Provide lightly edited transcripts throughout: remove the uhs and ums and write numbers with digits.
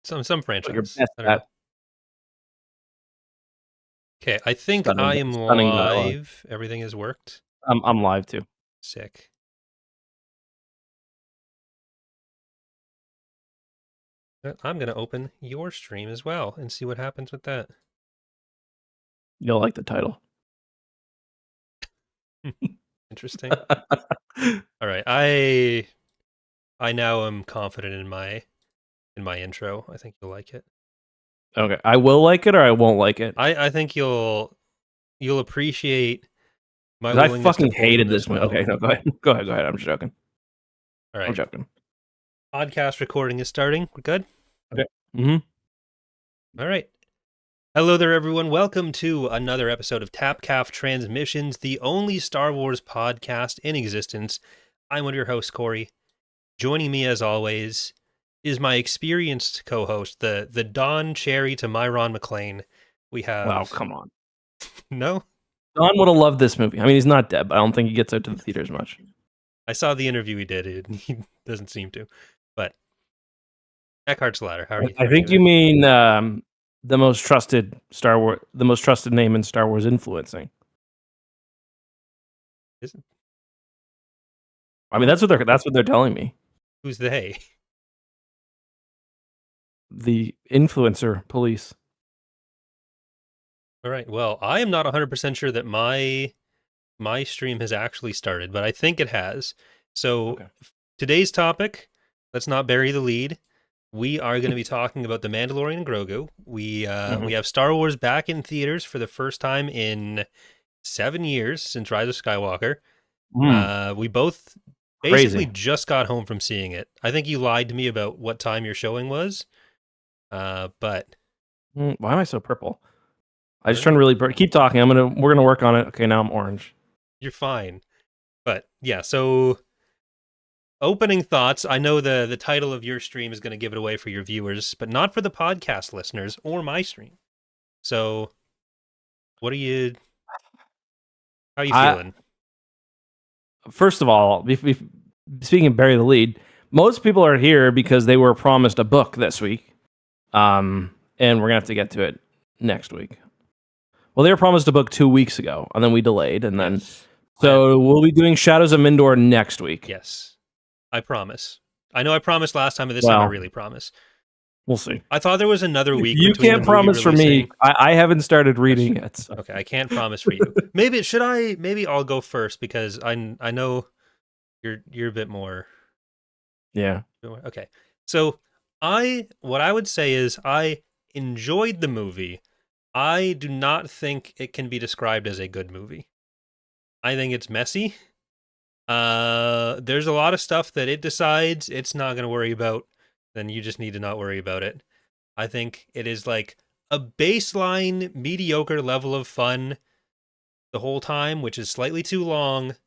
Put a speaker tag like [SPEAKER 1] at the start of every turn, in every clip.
[SPEAKER 1] Some franchise.
[SPEAKER 2] best
[SPEAKER 1] I don't know.
[SPEAKER 2] bet.
[SPEAKER 1] Okay, I think
[SPEAKER 2] Stunning-
[SPEAKER 1] I am
[SPEAKER 2] stunning dialogue.
[SPEAKER 1] live. Everything has worked.
[SPEAKER 2] I'm live too.
[SPEAKER 1] Sick. I'm going to open your stream as well and see what happens with that.
[SPEAKER 2] You'll like the title.
[SPEAKER 1] Interesting. All right, I now am confident in my intro. I think you'll like it.
[SPEAKER 2] Okay, I will like it or I won't like it.
[SPEAKER 1] I think you'll appreciate my
[SPEAKER 2] 'Cause I
[SPEAKER 1] willingness
[SPEAKER 2] fucking
[SPEAKER 1] to pull
[SPEAKER 2] hated
[SPEAKER 1] from
[SPEAKER 2] this
[SPEAKER 1] well.
[SPEAKER 2] one. Okay, no, go ahead. Go ahead. I'm joking.
[SPEAKER 1] All right.
[SPEAKER 2] I'm joking.
[SPEAKER 1] Podcast recording is starting. We're good?
[SPEAKER 2] Okay. Mm-hmm.
[SPEAKER 1] All right. Hello there, everyone. Welcome to another episode of TapCaf Transmissions, the only Star Wars podcast in existence. I'm one of your hosts, Corey. Joining me, as always, is my experienced co-host, the Don Cherry to Myron McLean. We have...
[SPEAKER 2] Wow, come on.
[SPEAKER 1] No?
[SPEAKER 2] Don would have loved this movie. I mean, he's not dead, but I don't think he gets out to the theaters much.
[SPEAKER 1] I saw the interview he did. He doesn't seem to. But Eckhartsladder, how are you?
[SPEAKER 2] I think you mean the most trusted name in Star Wars influencing.
[SPEAKER 1] Is it?
[SPEAKER 2] I mean, that's what they're telling me.
[SPEAKER 1] Who's they?
[SPEAKER 2] The influencer police.
[SPEAKER 1] All right. Well, I am not 100% sure that my stream has actually started, but I think it has. So
[SPEAKER 2] Okay.
[SPEAKER 1] Today's topic, let's not bury the lead. We are going to be talking about The Mandalorian and Grogu. We have Star Wars back in theaters for the first time in 7 years since Rise of Skywalker. We both basically just got home from seeing it. I think you lied to me about what time your showing was. But
[SPEAKER 2] why am I so purple? I just turned really keep talking. We're gonna work on it. Okay, now I'm orange.
[SPEAKER 1] You're fine. But yeah, so opening thoughts. I know the title of your stream is going to give it away for your viewers, but not for the podcast listeners or my stream. So how are you feeling?
[SPEAKER 2] First of all, speaking of bury the lead, most people are here because they were promised a book this week. And we're gonna have to get to it next week. Well, they were promised a book 2 weeks ago, and then we delayed, and then so we'll be doing Shadows of Mindor next week.
[SPEAKER 1] Yes, I promise. I know I promised last time, but this time I really promise.
[SPEAKER 2] We'll see.
[SPEAKER 1] I thought there was another week.
[SPEAKER 2] You can't promise for me. I haven't started reading it. So.
[SPEAKER 1] Okay, I can't promise for you. Maybe I'll go first because I know you're a bit more.
[SPEAKER 2] Yeah.
[SPEAKER 1] Okay. So what I would say is I enjoyed the movie. I do not think it can be described as a good movie. I think it's messy. There's a lot of stuff that it decides it's not going to worry about. Then you just need to not worry about it. I think it is like a baseline mediocre level of fun the whole time, which is slightly too long,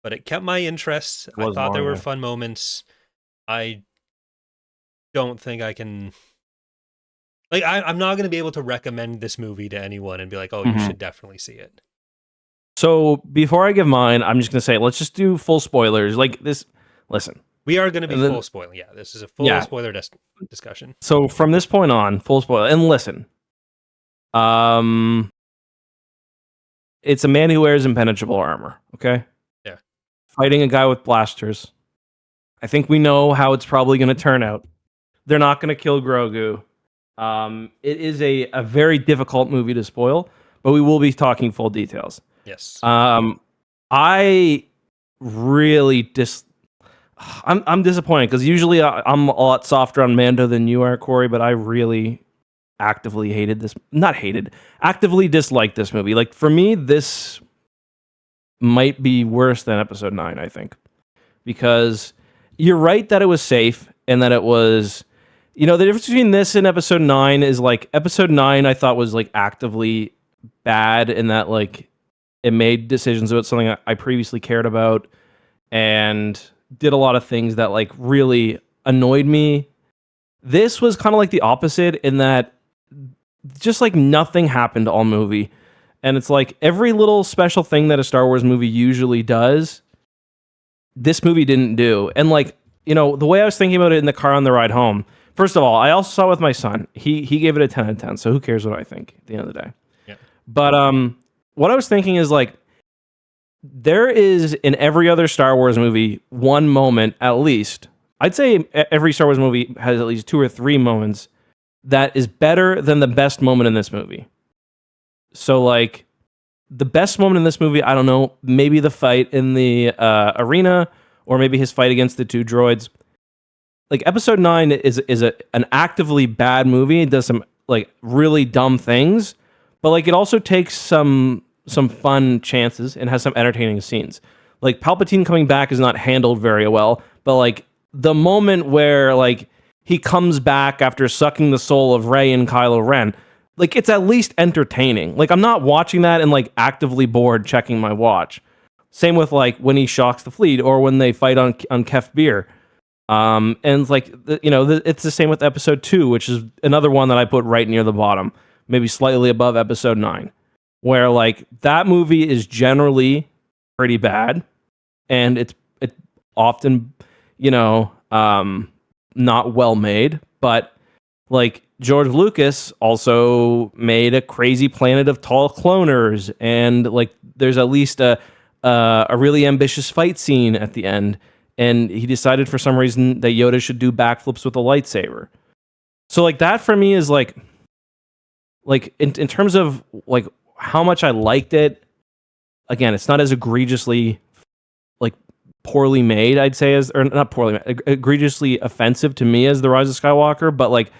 [SPEAKER 1] but it kept my interest. I thought there were fun moments. I don't think I can... Like, I'm not going to be able to recommend this movie to anyone and be like, oh, you should definitely see it.
[SPEAKER 2] So before I give mine, I'm just going to say, let's just do full spoilers. Like this, listen.
[SPEAKER 1] We are going to be full spoiling. Yeah, this is a full spoiler discussion.
[SPEAKER 2] So from this point on, full spoiler. And listen, it's a man who wears impenetrable armor, okay?
[SPEAKER 1] Yeah.
[SPEAKER 2] Fighting a guy with blasters. I think we know how it's probably going to turn out. They're not going to kill Grogu. It is a very difficult movie to spoil, but we will be talking full details.
[SPEAKER 1] Yes.
[SPEAKER 2] I really I'm disappointed because usually I'm a lot softer on Mando than you are, Corey, but I really actively actively disliked this movie. Like, for me, this might be worse than Episode 9, I think. Because you're right that it was safe and that it was... You know, the difference between this and Episode 9 is, like, Episode 9 I thought was, like, actively bad in that, like, it made decisions about something I previously cared about and did a lot of things that, like, really annoyed me. This was kind of like the opposite in that just, like, nothing happened all movie. And it's like every little special thing that a Star Wars movie usually does, this movie didn't do. And, like, you know, the way I was thinking about it in the car on the ride home, first of all, I also saw it with my son. He gave it a 10 out of 10. So who cares what I think at the end of the day?
[SPEAKER 1] Yeah.
[SPEAKER 2] But what I was thinking is like there is in every other Star Wars movie one moment at least. I'd say every Star Wars movie has at least 2 or 3 moments that is better than the best moment in this movie. So like the best moment in this movie, I don't know, maybe the fight in the arena, or maybe his fight against the 2 droids. Like episode 9 is an actively bad movie. It does some like really dumb things, but like it also takes some fun chances and has some entertaining scenes. Like Palpatine coming back is not handled very well, but like the moment where like he comes back after sucking the soul of Rey and Kylo Ren, like it's at least entertaining. Like I'm not watching that and like actively bored checking my watch. Same with like when he shocks the fleet or when they fight on Kef Bir. And it's like it's the same with episode 2, which is another one that I put right near the bottom, maybe slightly above episode 9, where like that movie is generally pretty bad, and it often not well made, but like George Lucas also made a crazy planet of tall cloners, and like there's at least a really ambitious fight scene at the end, and he decided for some reason that Yoda should do backflips with a lightsaber. So like that for me is like in terms of like how much I liked it. Again, it's not as egregiously like poorly made, I'd say, as or not poorly made, egregiously offensive to me as The Rise of Skywalker, but like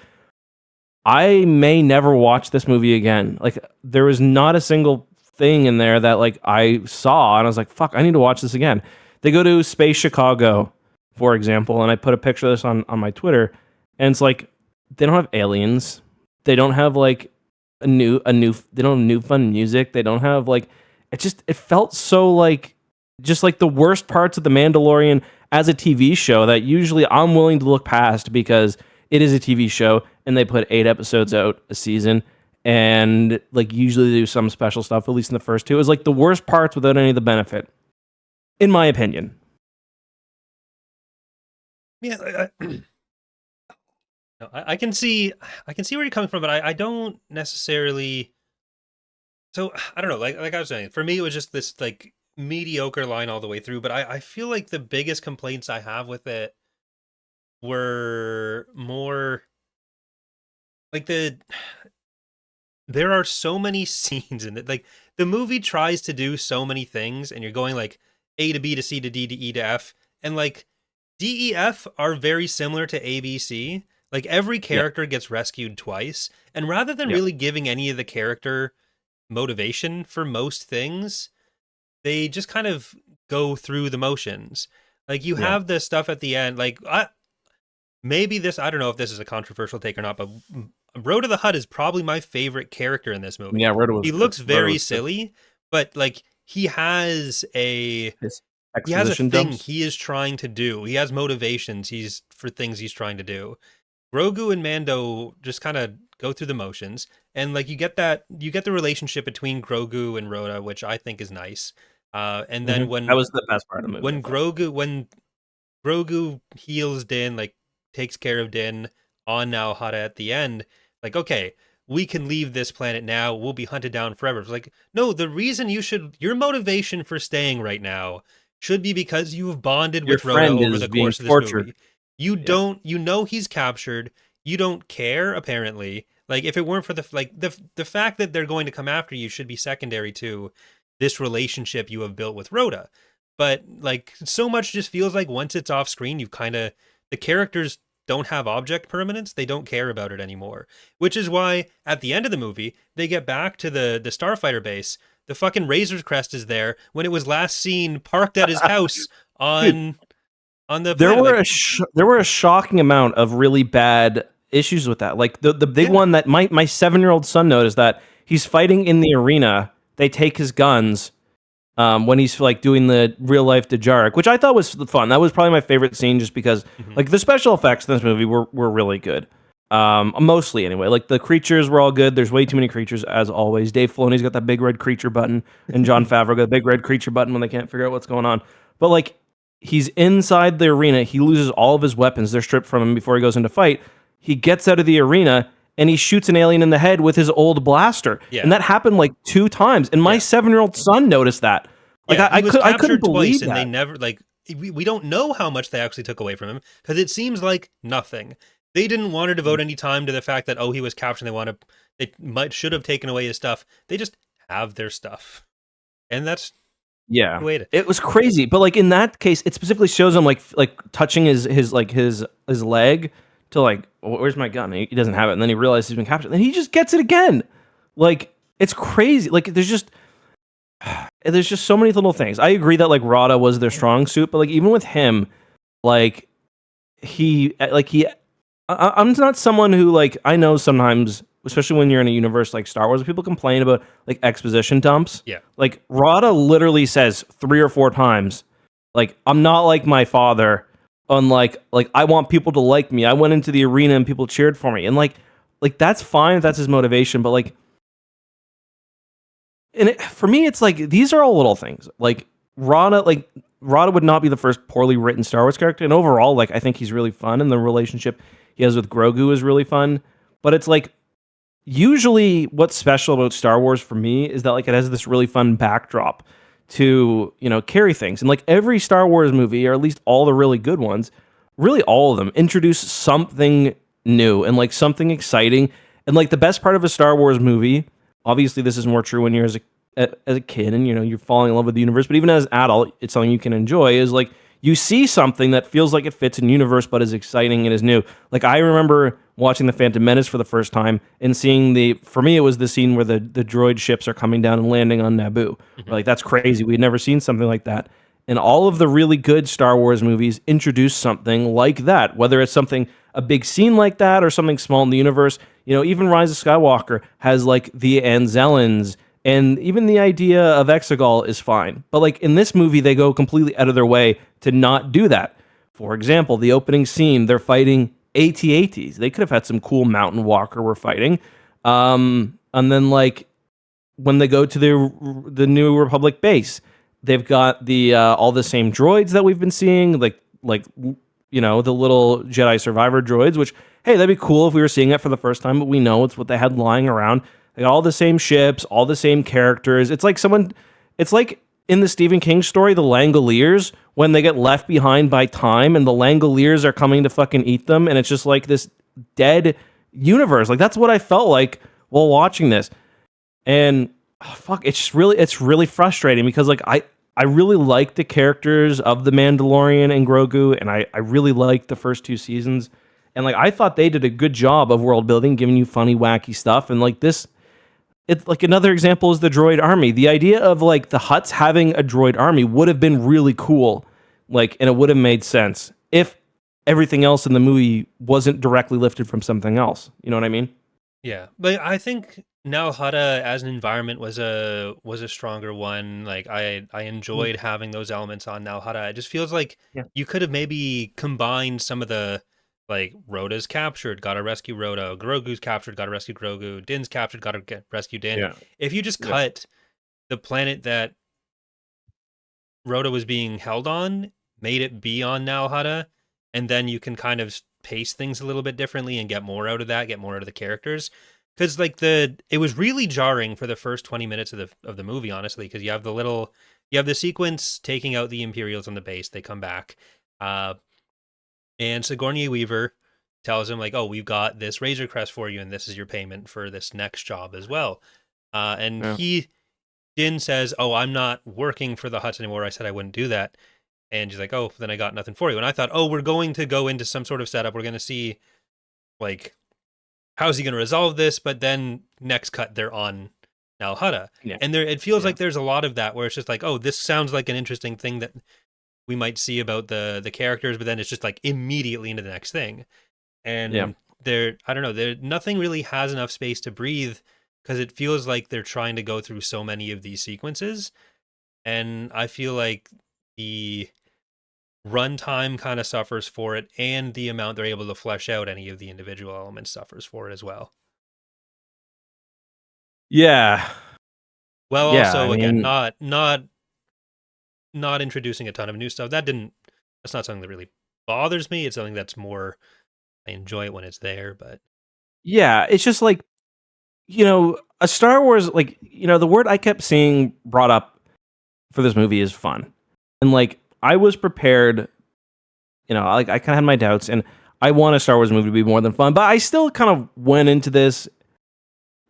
[SPEAKER 2] I may never watch this movie again. Like there was not a single thing in there that like I saw and I was like, fuck, I need to watch this again. They go to Space Chicago, for example, and I put a picture of this on my Twitter, and it's like they don't have aliens. They don't have like they don't have new fun music. They don't have like it felt so like just like the worst parts of The Mandalorian as a TV show that usually I'm willing to look past because it is a TV show and they put 8 episodes out a season, and like usually they do some special stuff, at least in the first 2. It was like the worst parts without any of the benefit, in my opinion.
[SPEAKER 1] Yeah, no, I can see where you're coming from, but I don't necessarily. So I don't know. Like I was saying, for me it was just this like mediocre line all the way through. But I feel like the biggest complaints I have with it were more like there are so many scenes in it. Like the movie tries to do so many things, and you're going like A to B to C to D to E to F, and like D, E, F are very similar to A, B, C. Like every character gets rescued twice, and rather than really giving any of the character motivation for most things, they just kind of go through the motions. Like you have the stuff at the end, like maybe this, I don't know if this is a controversial take or not, but Rhoda the Hutt is probably my favorite character in this movie.
[SPEAKER 2] Yeah, Rhoda was
[SPEAKER 1] he looks
[SPEAKER 2] good.
[SPEAKER 1] very silly, but like he has a
[SPEAKER 2] Exposition
[SPEAKER 1] thing
[SPEAKER 2] dumps.
[SPEAKER 1] he is trying to do. He has motivations for things he's trying to do. Grogu and Mando just kind of go through the motions, and like you get the relationship between Grogu and Rhoda, which I think is nice. And then
[SPEAKER 2] that was the best part of the movie.
[SPEAKER 1] When Grogu heals Din, like takes care of Din on Now Hutta at the end, like okay, we can leave this planet now. We'll be hunted down forever. It's like, no, the reason your motivation for staying right now should be because you have bonded with Rhoda over the course of this movie. You don't, he's captured. You don't care, apparently. Like, if it weren't for the fact that they're going to come after you should be secondary to this relationship you have built with Rhoda. But, like, so much just feels like once it's off screen, the characters don't have object permanence. They don't care about it anymore. Which is why, at the end of the movie, they get back to the Starfighter base. The fucking Razor's Crest is there when it was last seen parked at his house on the planet.
[SPEAKER 2] There were a shocking amount of really bad issues with that. Like the big one that my 7-year-old son noticed, that he's fighting in the arena. They take his guns when he's like doing the real life Dejarik, which I thought was fun. That was probably my favorite scene, just because like the special effects in this movie were really good. Mostly anyway. Like the creatures were all good. There's way too many creatures as always. Dave Filoni's got that big red creature button, and Jon Favreau got a big red creature button when they can't figure out what's going on. But like he's inside the arena. He loses all of his weapons. They're stripped from him before he goes into fight. he gets out of the arena and he shoots an alien in the head with his old blaster.
[SPEAKER 1] Yeah.
[SPEAKER 2] And that happened like 2 times. And my
[SPEAKER 1] Yeah.
[SPEAKER 2] 7-year-old son noticed that. Like
[SPEAKER 1] Yeah, he was
[SPEAKER 2] I couldn't
[SPEAKER 1] captured twice,
[SPEAKER 2] believe
[SPEAKER 1] and they
[SPEAKER 2] that.
[SPEAKER 1] never like we don't know how much they actually took away from him because it seems like nothing. They didn't want to devote any time to the fact that he was captured. They might should have taken away his stuff. They just have their stuff, and that's
[SPEAKER 2] Yeah.
[SPEAKER 1] the way to.
[SPEAKER 2] It was crazy, but like in that case, it specifically shows him like touching his leg to like, where's my gun? He doesn't have it, and then he realizes he's been captured, and then he just gets it again. Like it's crazy. Like there's just so many little things. I agree that like Rada was their strong suit, but like even with him, like I'm not someone who like I know sometimes, especially when you're in a universe like Star Wars, people complain about like exposition dumps.
[SPEAKER 1] Yeah.
[SPEAKER 2] Like Rada literally says 3 or 4 times, like I'm not like my father. Unlike like I want people to like me. I went into the arena and people cheered for me, and like that's fine if that's his motivation, but like for me, it's like these are all little things. Rada would not be the first poorly written Star Wars character, and overall, like I think he's really fun, and the relationship he has with Grogu is really fun. But it's like usually what's special about Star Wars for me is that like it has this really fun backdrop to carry things, and like every Star Wars movie, or at least all the really good ones, really all of them introduce something new and like something exciting, and like the best part of a Star Wars movie. Obviously, this is more true when you're as a kid and you're falling in love with the universe. But even as an adult, it's something you can enjoy. Is like you see something that feels like it fits in universe, but is exciting and is new. Like I remember watching the Phantom Menace for the first time and seeing for me it was the scene where the droid ships are coming down and landing on Naboo.
[SPEAKER 1] Mm-hmm.
[SPEAKER 2] Like that's crazy. We'd never seen something like that. And all of the really good Star Wars movies introduce something like that, whether it's something a big scene like that or something small in the universe. Even Rise of Skywalker has like the Anzellans, and even the idea of Exegol is fine. But like in this movie, they go completely out of their way to not do that. For example, the opening scene, they're fighting AT-ATs. They could have had some cool mountain walker we're fighting. And then like when they go to the New Republic base, they've got the all the same droids that we've been seeing, like the little Jedi Survivor droids, which, hey, that'd be cool if we were seeing it for the first time, but we know it's what they had lying around. They got all the same ships, all the same characters. It's like in the Stephen King story, the Langoliers, when they get left behind by time and the Langoliers are coming to fucking eat them, and it's just like this dead universe. Like that's what I felt like while watching this. And it's really frustrating because like I really like the characters of the Mandalorian and Grogu, and I really liked the first 2 seasons. And like I thought they did a good job of world building, giving you funny, wacky stuff. And like this, it's like another example is the droid army. The idea of like the Hutts having a droid army would have been really cool, like, and it would have made sense if everything else in the movie wasn't directly lifted from something else. You know what I mean?
[SPEAKER 1] Yeah, but I think Nal Hutta as an environment was a stronger one. Like I enjoyed having those elements on Nal Hutta. It just feels like
[SPEAKER 2] Yeah.
[SPEAKER 1] you could have maybe combined some of the like Rhoda's captured, gotta rescue Rhoda. Grogu's captured, gotta rescue Grogu. Din's captured, gotta rescue Din.
[SPEAKER 2] Yeah.
[SPEAKER 1] If you just
[SPEAKER 2] Yeah.
[SPEAKER 1] cut the planet that Rhoda was being held on, made it be on Nal Hutta, and then you can kind of pace things a little bit differently and get more out of that, get more out of the characters. Because like it was really jarring for the first 20 minutes of the movie, honestly, because you have the sequence taking out the Imperials on the base. They come back, and Sigourney Weaver tells him like, "Oh, we've got this Razor Crest for you, and this is your payment for this next job as well." And
[SPEAKER 2] Yeah.
[SPEAKER 1] Din says, "Oh, I'm not working for the Hutts anymore. I said I wouldn't do that." And she's like, "Oh, then I got nothing for you." And I thought, "Oh, we're going to go into some sort of setup. We're going to see, like, how's he going to resolve this?" But then next cut, they're on Nal Hutta.
[SPEAKER 2] Yeah.
[SPEAKER 1] And it feels
[SPEAKER 2] Yeah.
[SPEAKER 1] like there's a lot of that where it's just like, "Oh, this sounds like an interesting thing that we might see about the characters," but then it's just like immediately into the next thing. And I don't know, nothing really has enough space to breathe because it feels like they're trying to go through so many of these sequences. And I feel like the runtime kind of suffers for it, and the amount they're able to flesh out any of the individual elements suffers for it as well.
[SPEAKER 2] Yeah.
[SPEAKER 1] Well,
[SPEAKER 2] Yeah. I
[SPEAKER 1] also again,
[SPEAKER 2] mean,
[SPEAKER 1] not introducing a ton of new stuff. That's not something that really bothers me. It's something that's more I enjoy it when it's there, but
[SPEAKER 2] Yeah, it's just like, a Star Wars, like, the word I kept seeing brought up for this movie is fun. And like I was prepared, like I kind of had my doubts, and I want a Star Wars movie to be more than fun, but I still kind of went into this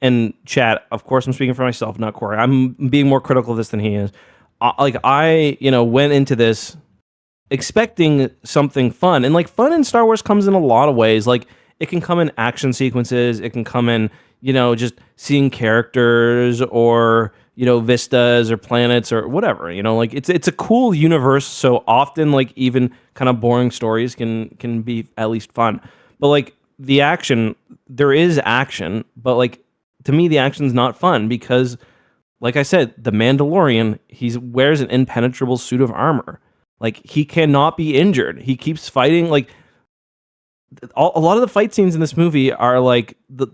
[SPEAKER 2] and chat. Of course, I'm speaking for myself, not Corey. I'm being more critical of this than he is. I went into this expecting something fun, and like fun in Star Wars comes in a lot of ways. Like it can come in action sequences, it can come in just seeing characters, or vistas or planets or whatever. Like it's a cool universe. So often, like even kind of boring stories can be at least fun. But like the action, there is action, but like to me the action's not fun because, like I said, the Mandalorian, he wears an impenetrable suit of armor. Like he cannot be injured. He keeps fighting. Like a lot of the fight scenes in this movie are like the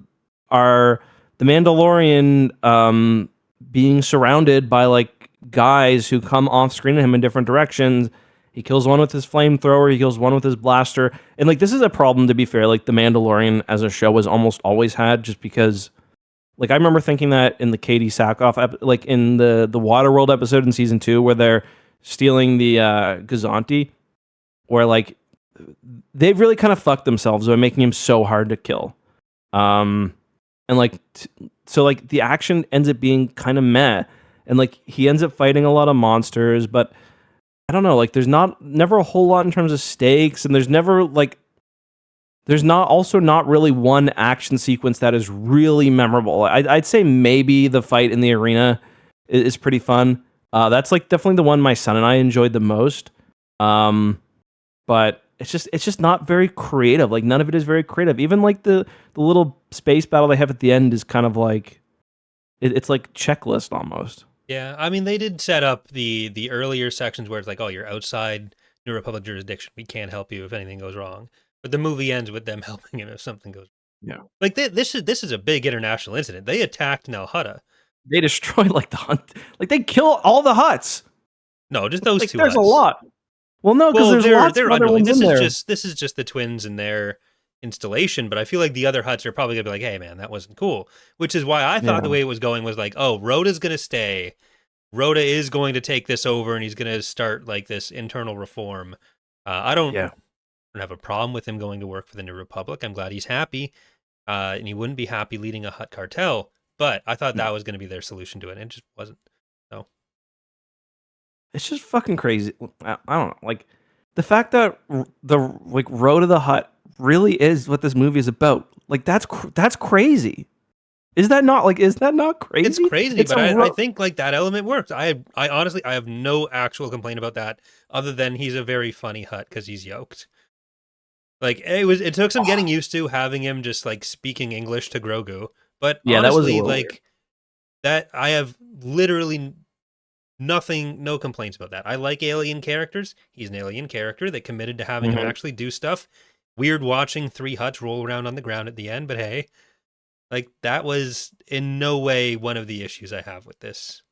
[SPEAKER 2] Mandalorian being surrounded by like guys who come off screen at him in different directions. He kills one with his flamethrower. He kills one with his blaster. And like this is a problem, to be fair. Like the Mandalorian as a show has almost always had, just because. Like I remember thinking that in the Katie Sackhoff, like in the Waterworld episode in season 2, where they're stealing the Gazanti, where like they've really kind of fucked themselves by making him so hard to kill. And like so like the action ends up being kind of meh, and like he ends up fighting a lot of monsters, but I don't know, like there's never a whole lot in terms of stakes, and there's not really one action sequence that is really memorable. I'd say maybe the fight in the arena is pretty fun. That's like definitely the one my son and I enjoyed the most. But it's just not very creative. Like none of it is very creative. Even like the little space battle they have at the end is kind of like it's like checklist almost.
[SPEAKER 1] yeah, I mean they did set up the earlier sections where it's like, oh, you're outside New Republic jurisdiction. We can't help you if anything goes wrong. But the movie ends with them helping him if something goes.
[SPEAKER 2] Yeah.
[SPEAKER 1] Like this is a big international incident. They attacked Nalhutta.
[SPEAKER 2] They destroy like the hunt. Like they kill all the huts.
[SPEAKER 1] No, just those
[SPEAKER 2] Like
[SPEAKER 1] two
[SPEAKER 2] there's a
[SPEAKER 1] huts.
[SPEAKER 2] lot. Well, no, because
[SPEAKER 1] Well,
[SPEAKER 2] there's lots
[SPEAKER 1] they're
[SPEAKER 2] of other
[SPEAKER 1] unrelated.
[SPEAKER 2] ones in there.
[SPEAKER 1] This is just the twins and their installation. But I feel like the other huts are probably gonna be like, hey man, that wasn't cool. Which is why I thought
[SPEAKER 2] Yeah.
[SPEAKER 1] the way it was going was like, oh, Rhoda's gonna stay. Rhoda is going to take this over, and he's gonna start like this internal reform. I
[SPEAKER 2] Yeah.
[SPEAKER 1] don't have a problem with him going to work for the New Republic. I'm glad he's happy, and he wouldn't be happy leading a Hutt cartel. But I thought
[SPEAKER 2] No.
[SPEAKER 1] that was going to be their solution to it, and it just wasn't. So
[SPEAKER 2] It's just fucking crazy. I don't know. Like the fact that the like Road to the Hut really is what this movie is about. Like that's crazy. Is that not
[SPEAKER 1] it's
[SPEAKER 2] crazy?
[SPEAKER 1] crazy,
[SPEAKER 2] It's
[SPEAKER 1] but
[SPEAKER 2] a
[SPEAKER 1] I think like that element works. I honestly I have no actual complaint about that, other than he's a very funny Hutt because he's yoked. Like it took some getting used to having him just like speaking English to Grogu, but
[SPEAKER 2] Yeah, that was a
[SPEAKER 1] honestly,
[SPEAKER 2] little weird.
[SPEAKER 1] like that I have literally nothing, no complaints about that. I like alien characters. He's an alien character. They committed to having him
[SPEAKER 2] Mhm.
[SPEAKER 1] actually do stuff. Weird watching 3 Hutts roll around on the ground at the end, but hey, like that was in no way one of the issues I have with this.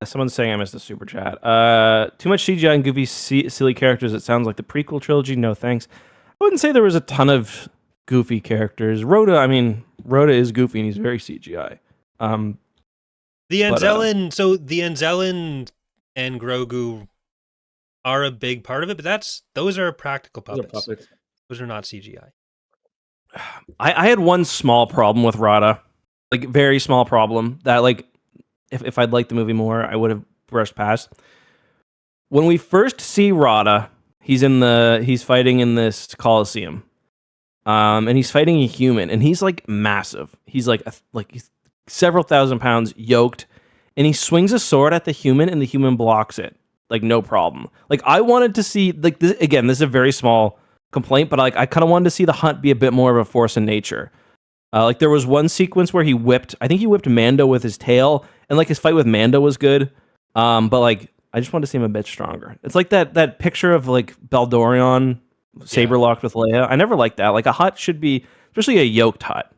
[SPEAKER 2] Someone's saying I missed the super chat. Too much CGI and goofy, silly characters. It sounds like the prequel trilogy. No thanks. I wouldn't say there was a ton of goofy characters. Rhoda is goofy and he's very CGI. Um,
[SPEAKER 1] The
[SPEAKER 2] but
[SPEAKER 1] The Anzellan and Grogu are a big part of it, but those are practical
[SPEAKER 2] those are
[SPEAKER 1] puppets.
[SPEAKER 2] puppets.
[SPEAKER 1] Those are not CGI.
[SPEAKER 2] I had one small problem with Rada, like very small problem that like if I'd liked the movie more, I would have brushed past. When we first see Rada, he's fighting in this Coliseum. And he's fighting a human, and he's like massive. He's like he's several thousand pounds, yoked, and he swings a sword at the human, and the human blocks it, like no problem. Like I wanted to see like this, again. This is a very small complaint, but like I kind of wanted to see the hunt be a bit more of a force in nature. Like there was one sequence where I think he whipped Mando with his tail, and like his fight with Mando was good. But like I just wanted to see him a bit stronger. It's like that picture of like Baldorion saber locked with Leia. I never liked that. Like a hut should be, especially a yoked hut.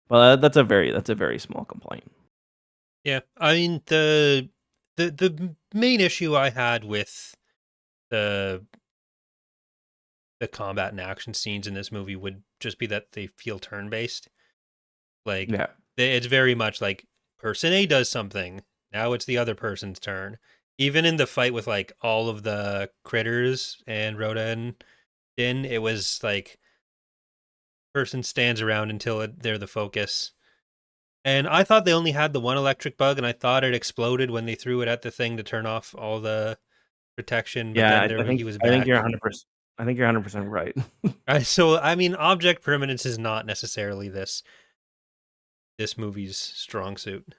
[SPEAKER 2] Well, that's a very small complaint.
[SPEAKER 1] Yeah, I mean the main issue I had with the the combat and action scenes in this movie would just be that they feel turn based. Like
[SPEAKER 2] Yeah.
[SPEAKER 1] it's very much like person A does something, now it's the other person's turn. Even in the fight with like all of the critters and Rhoda and Din, it was like person stands around until they're the focus. And I thought they only had the one electric bug, and I thought it exploded when they threw it at the thing to turn off all the protection. But
[SPEAKER 2] Yeah,
[SPEAKER 1] then there he was
[SPEAKER 2] I think you're
[SPEAKER 1] back.
[SPEAKER 2] 100%. I think you're 100% right.
[SPEAKER 1] So I mean, object permanence is not necessarily this movie's strong suit.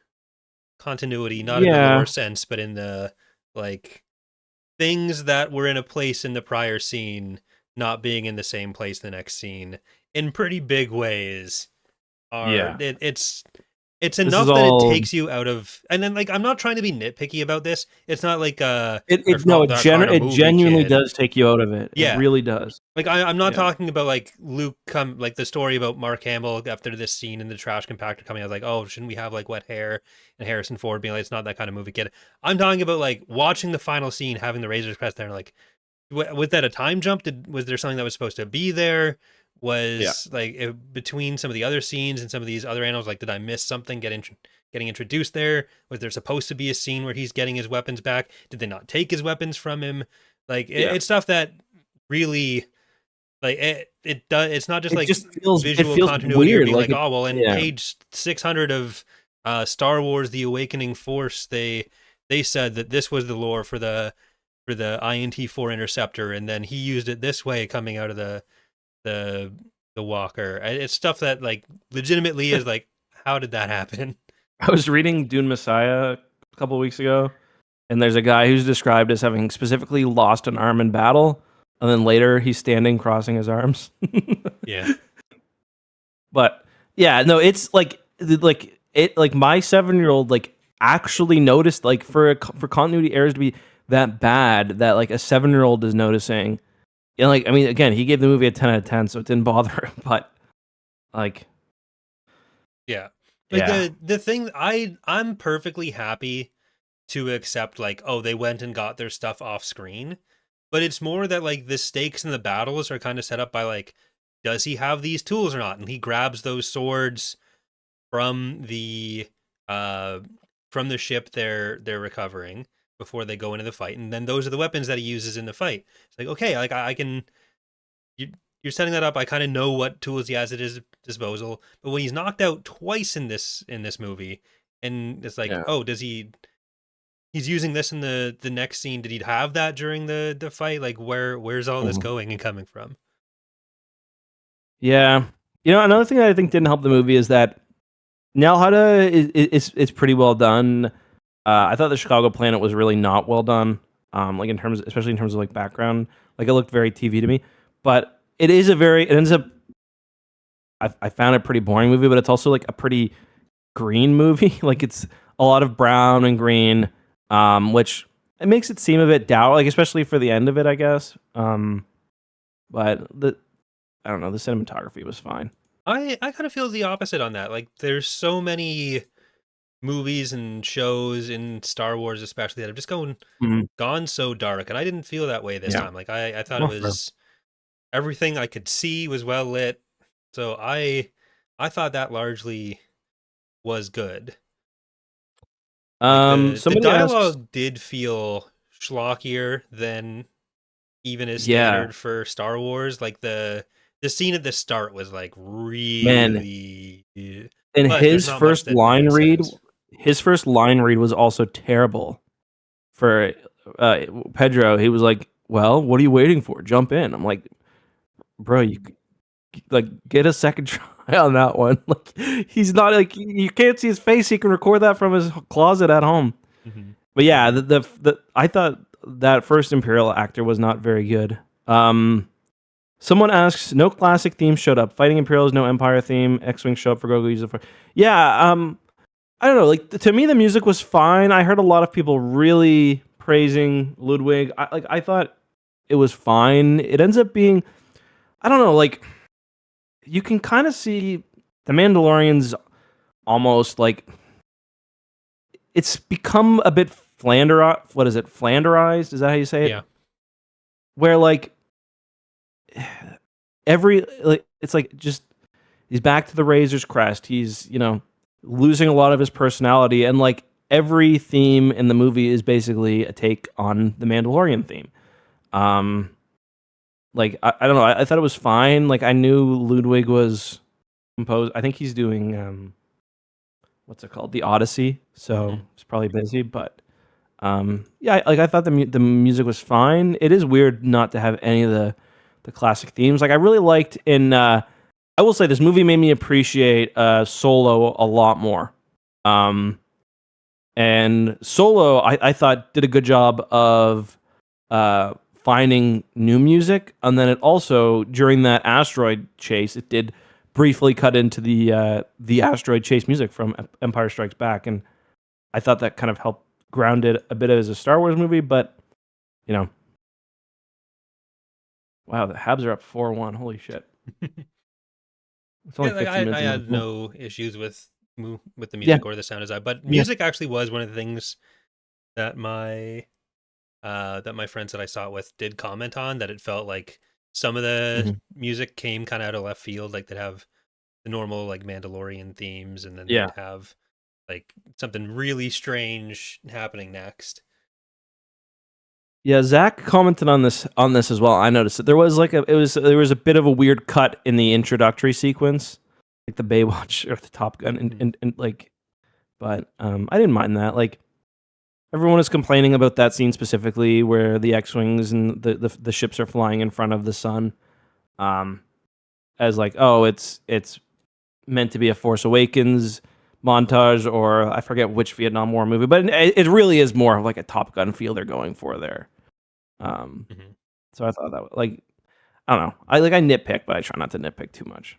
[SPEAKER 1] Continuity, not in the
[SPEAKER 2] Yeah.
[SPEAKER 1] lore sense, but in the like things that were in a place in the prior scene not being in the same place the next scene in pretty big ways are
[SPEAKER 2] Yeah.
[SPEAKER 1] it's
[SPEAKER 2] This is
[SPEAKER 1] enough that it
[SPEAKER 2] all
[SPEAKER 1] takes you out of, and then like I'm not trying to be nitpicky about this. It's not like
[SPEAKER 2] it
[SPEAKER 1] not that kind of
[SPEAKER 2] it
[SPEAKER 1] movie,
[SPEAKER 2] genuinely
[SPEAKER 1] kid.
[SPEAKER 2] does take you out of it. It
[SPEAKER 1] Yeah.
[SPEAKER 2] really does.
[SPEAKER 1] Like I'm not
[SPEAKER 2] Yeah.
[SPEAKER 1] talking about like Luke come like the story about Mark Hamill after this scene in the trash compactor coming out like, oh, shouldn't we have like wet hair, and Harrison Ford being like, it's not that kind of movie, kid. I'm talking about like watching the final scene, having the Razor's Crest there, and like was that a time jump? Was there something that was supposed to be there?
[SPEAKER 2] Yeah.
[SPEAKER 1] Was like between some of the other scenes and some of these other animals, like did I miss something getting introduced there? Was there supposed to be a scene where he's getting his weapons back? Did they not take his weapons from him? Like
[SPEAKER 2] Yeah.
[SPEAKER 1] it's stuff that really like it does. It's not just
[SPEAKER 2] It
[SPEAKER 1] like
[SPEAKER 2] just feels
[SPEAKER 1] visual continuity or
[SPEAKER 2] weird
[SPEAKER 1] being
[SPEAKER 2] like
[SPEAKER 1] like,
[SPEAKER 2] it,
[SPEAKER 1] oh well, in
[SPEAKER 2] yeah.
[SPEAKER 1] page 600 of Star Wars: The Awakening Force, they said that this was the lore for the INT-4 interceptor, and then he used it this way coming out of the the walker. It's stuff that like legitimately is like, how did that happen?
[SPEAKER 2] I was reading Dune Messiah a couple of weeks ago, and there's a guy who's described as having specifically lost an arm in battle, and then later he's standing crossing his arms.
[SPEAKER 1] Yeah.
[SPEAKER 2] But yeah, no, it's like my 7-year-old like actually noticed like for continuity errors to be that bad that like a 7-year-old is noticing. And like I mean, again, he gave the movie a 10 out of 10, so it didn't bother him. But like,
[SPEAKER 1] Yeah. Like
[SPEAKER 2] yeah,
[SPEAKER 1] the thing I'm perfectly happy to accept like, oh, they went and got their stuff off screen. But it's more that like the stakes in the battles are kind of set up by like, does he have these tools or not? And he grabs those swords from uh the ship they're recovering before they go into the fight, and then those are the weapons that he uses in the fight. It's like, okay, like I can you're setting that up. I kind of know what tools he has at his disposal. But when he's knocked out twice in this movie, and it's like,
[SPEAKER 2] yeah.
[SPEAKER 1] oh, does he's using this in the next scene? Did he have that during the fight? Like where's all this
[SPEAKER 2] Mhm.
[SPEAKER 1] going and coming from?
[SPEAKER 2] Yeah. You know, another thing that I think didn't help the movie is that Nell Hutta is pretty well done. I thought the Chicago Planet was really not well done. Like in terms, especially in terms of like background, like it looked very TV to me. But it ends up. I found it a pretty boring movie, but it's also like a pretty green movie. Like it's a lot of brown and green, which it makes it seem a bit dour, like especially for the end of it, I guess. But I don't know, the cinematography was fine.
[SPEAKER 1] I kind of feel the opposite on that. Like there's so many movies and shows in Star Wars especially that have just
[SPEAKER 2] Mhm.
[SPEAKER 1] gone so dark, and I didn't feel that way this
[SPEAKER 2] Yeah,
[SPEAKER 1] time. Like I thought it
[SPEAKER 2] well, fair.
[SPEAKER 1] was everything I could see was well lit. So I thought that largely was good. Like the
[SPEAKER 2] Somebody asks,
[SPEAKER 1] dialogue did feel schlockier than even is
[SPEAKER 2] yeah,
[SPEAKER 1] standard for Star Wars. Like the scene at the start was like
[SPEAKER 2] man,
[SPEAKER 1] really,
[SPEAKER 2] and
[SPEAKER 1] but there's not much that Yoda says.
[SPEAKER 2] his first line read was also terrible for Pedro. He was like, "Well, what are you waiting for? Jump in." I'm like, "Bro, you like get a second try on that one." Like he's not like you can't see his face. He can record that from his closet at home.
[SPEAKER 1] Mhm.
[SPEAKER 2] But yeah, the I thought that first Imperial actor was not very good. Someone asks, no classic theme showed up. Fighting Imperials, no Empire theme. X-wing show up for Grogu. Use it for yeah. I don't know. Like to me, the music was fine. I heard a lot of people really praising Ludwig. I thought it was fine. It ends up being I don't know. Like you can kind of see the Mandalorians almost like it's become a bit Flander. What is it? Flanderized? Is that how you say it?
[SPEAKER 1] Yeah.
[SPEAKER 2] Where like every like it's like just he's back to the Razor's Crest. He's losing a lot of his personality, and like every theme in the movie is basically a take on the Mandalorian theme. Um, like I don't know. I thought it was fine. Like I knew Ludwig was composed. I think he's doing what's it called, the Odyssey. So
[SPEAKER 1] Mhm.
[SPEAKER 2] he's probably busy, but yeah, like I thought the music was fine. It is weird not to have any of the classic themes. Like I really liked in. I will say this movie made me appreciate Solo a lot more. Um, and Solo, I thought did a good job of finding new music, and then it also during that asteroid chase, it did briefly cut into the asteroid chase music from Empire Strikes Back, and I thought that kind of helped ground it a bit as a Star Wars movie. But you know, wow, the Habs are up 4-1. Holy shit! It's
[SPEAKER 1] Yeah,
[SPEAKER 2] only
[SPEAKER 1] like
[SPEAKER 2] 15 minutes
[SPEAKER 1] I
[SPEAKER 2] into the
[SPEAKER 1] had
[SPEAKER 2] game.
[SPEAKER 1] no issues with the
[SPEAKER 2] Yeah,
[SPEAKER 1] music or the sound design, but
[SPEAKER 2] yeah.
[SPEAKER 1] music actually was one of the things that my friends that I saw it with did comment on, that it felt like some of the
[SPEAKER 2] Hmm.
[SPEAKER 1] music came kind of out of left field. Like they'd have the normal like Mandalorian themes, and then
[SPEAKER 2] Yeah.
[SPEAKER 1] they'd have like something really strange happening next.
[SPEAKER 2] Yeah, Zach commented on this as well. I noticed that there was a bit of a weird cut in the introductory sequence, like the Baywatch or the Top Gun, and,
[SPEAKER 1] Mhm.
[SPEAKER 2] and, and like, but I didn't mind that. Like everyone is complaining about that scene specifically, where the X-wings and the ships are flying in front of the sun, um, as like, oh, it's meant to be a Force Awakens montage, or I forget which Vietnam War movie, but it really is more of like a Top Gun feel they're going for there. Um,
[SPEAKER 1] Mhm.
[SPEAKER 2] so I thought that like I don't know. I nitpick, but I try not to nitpick too much.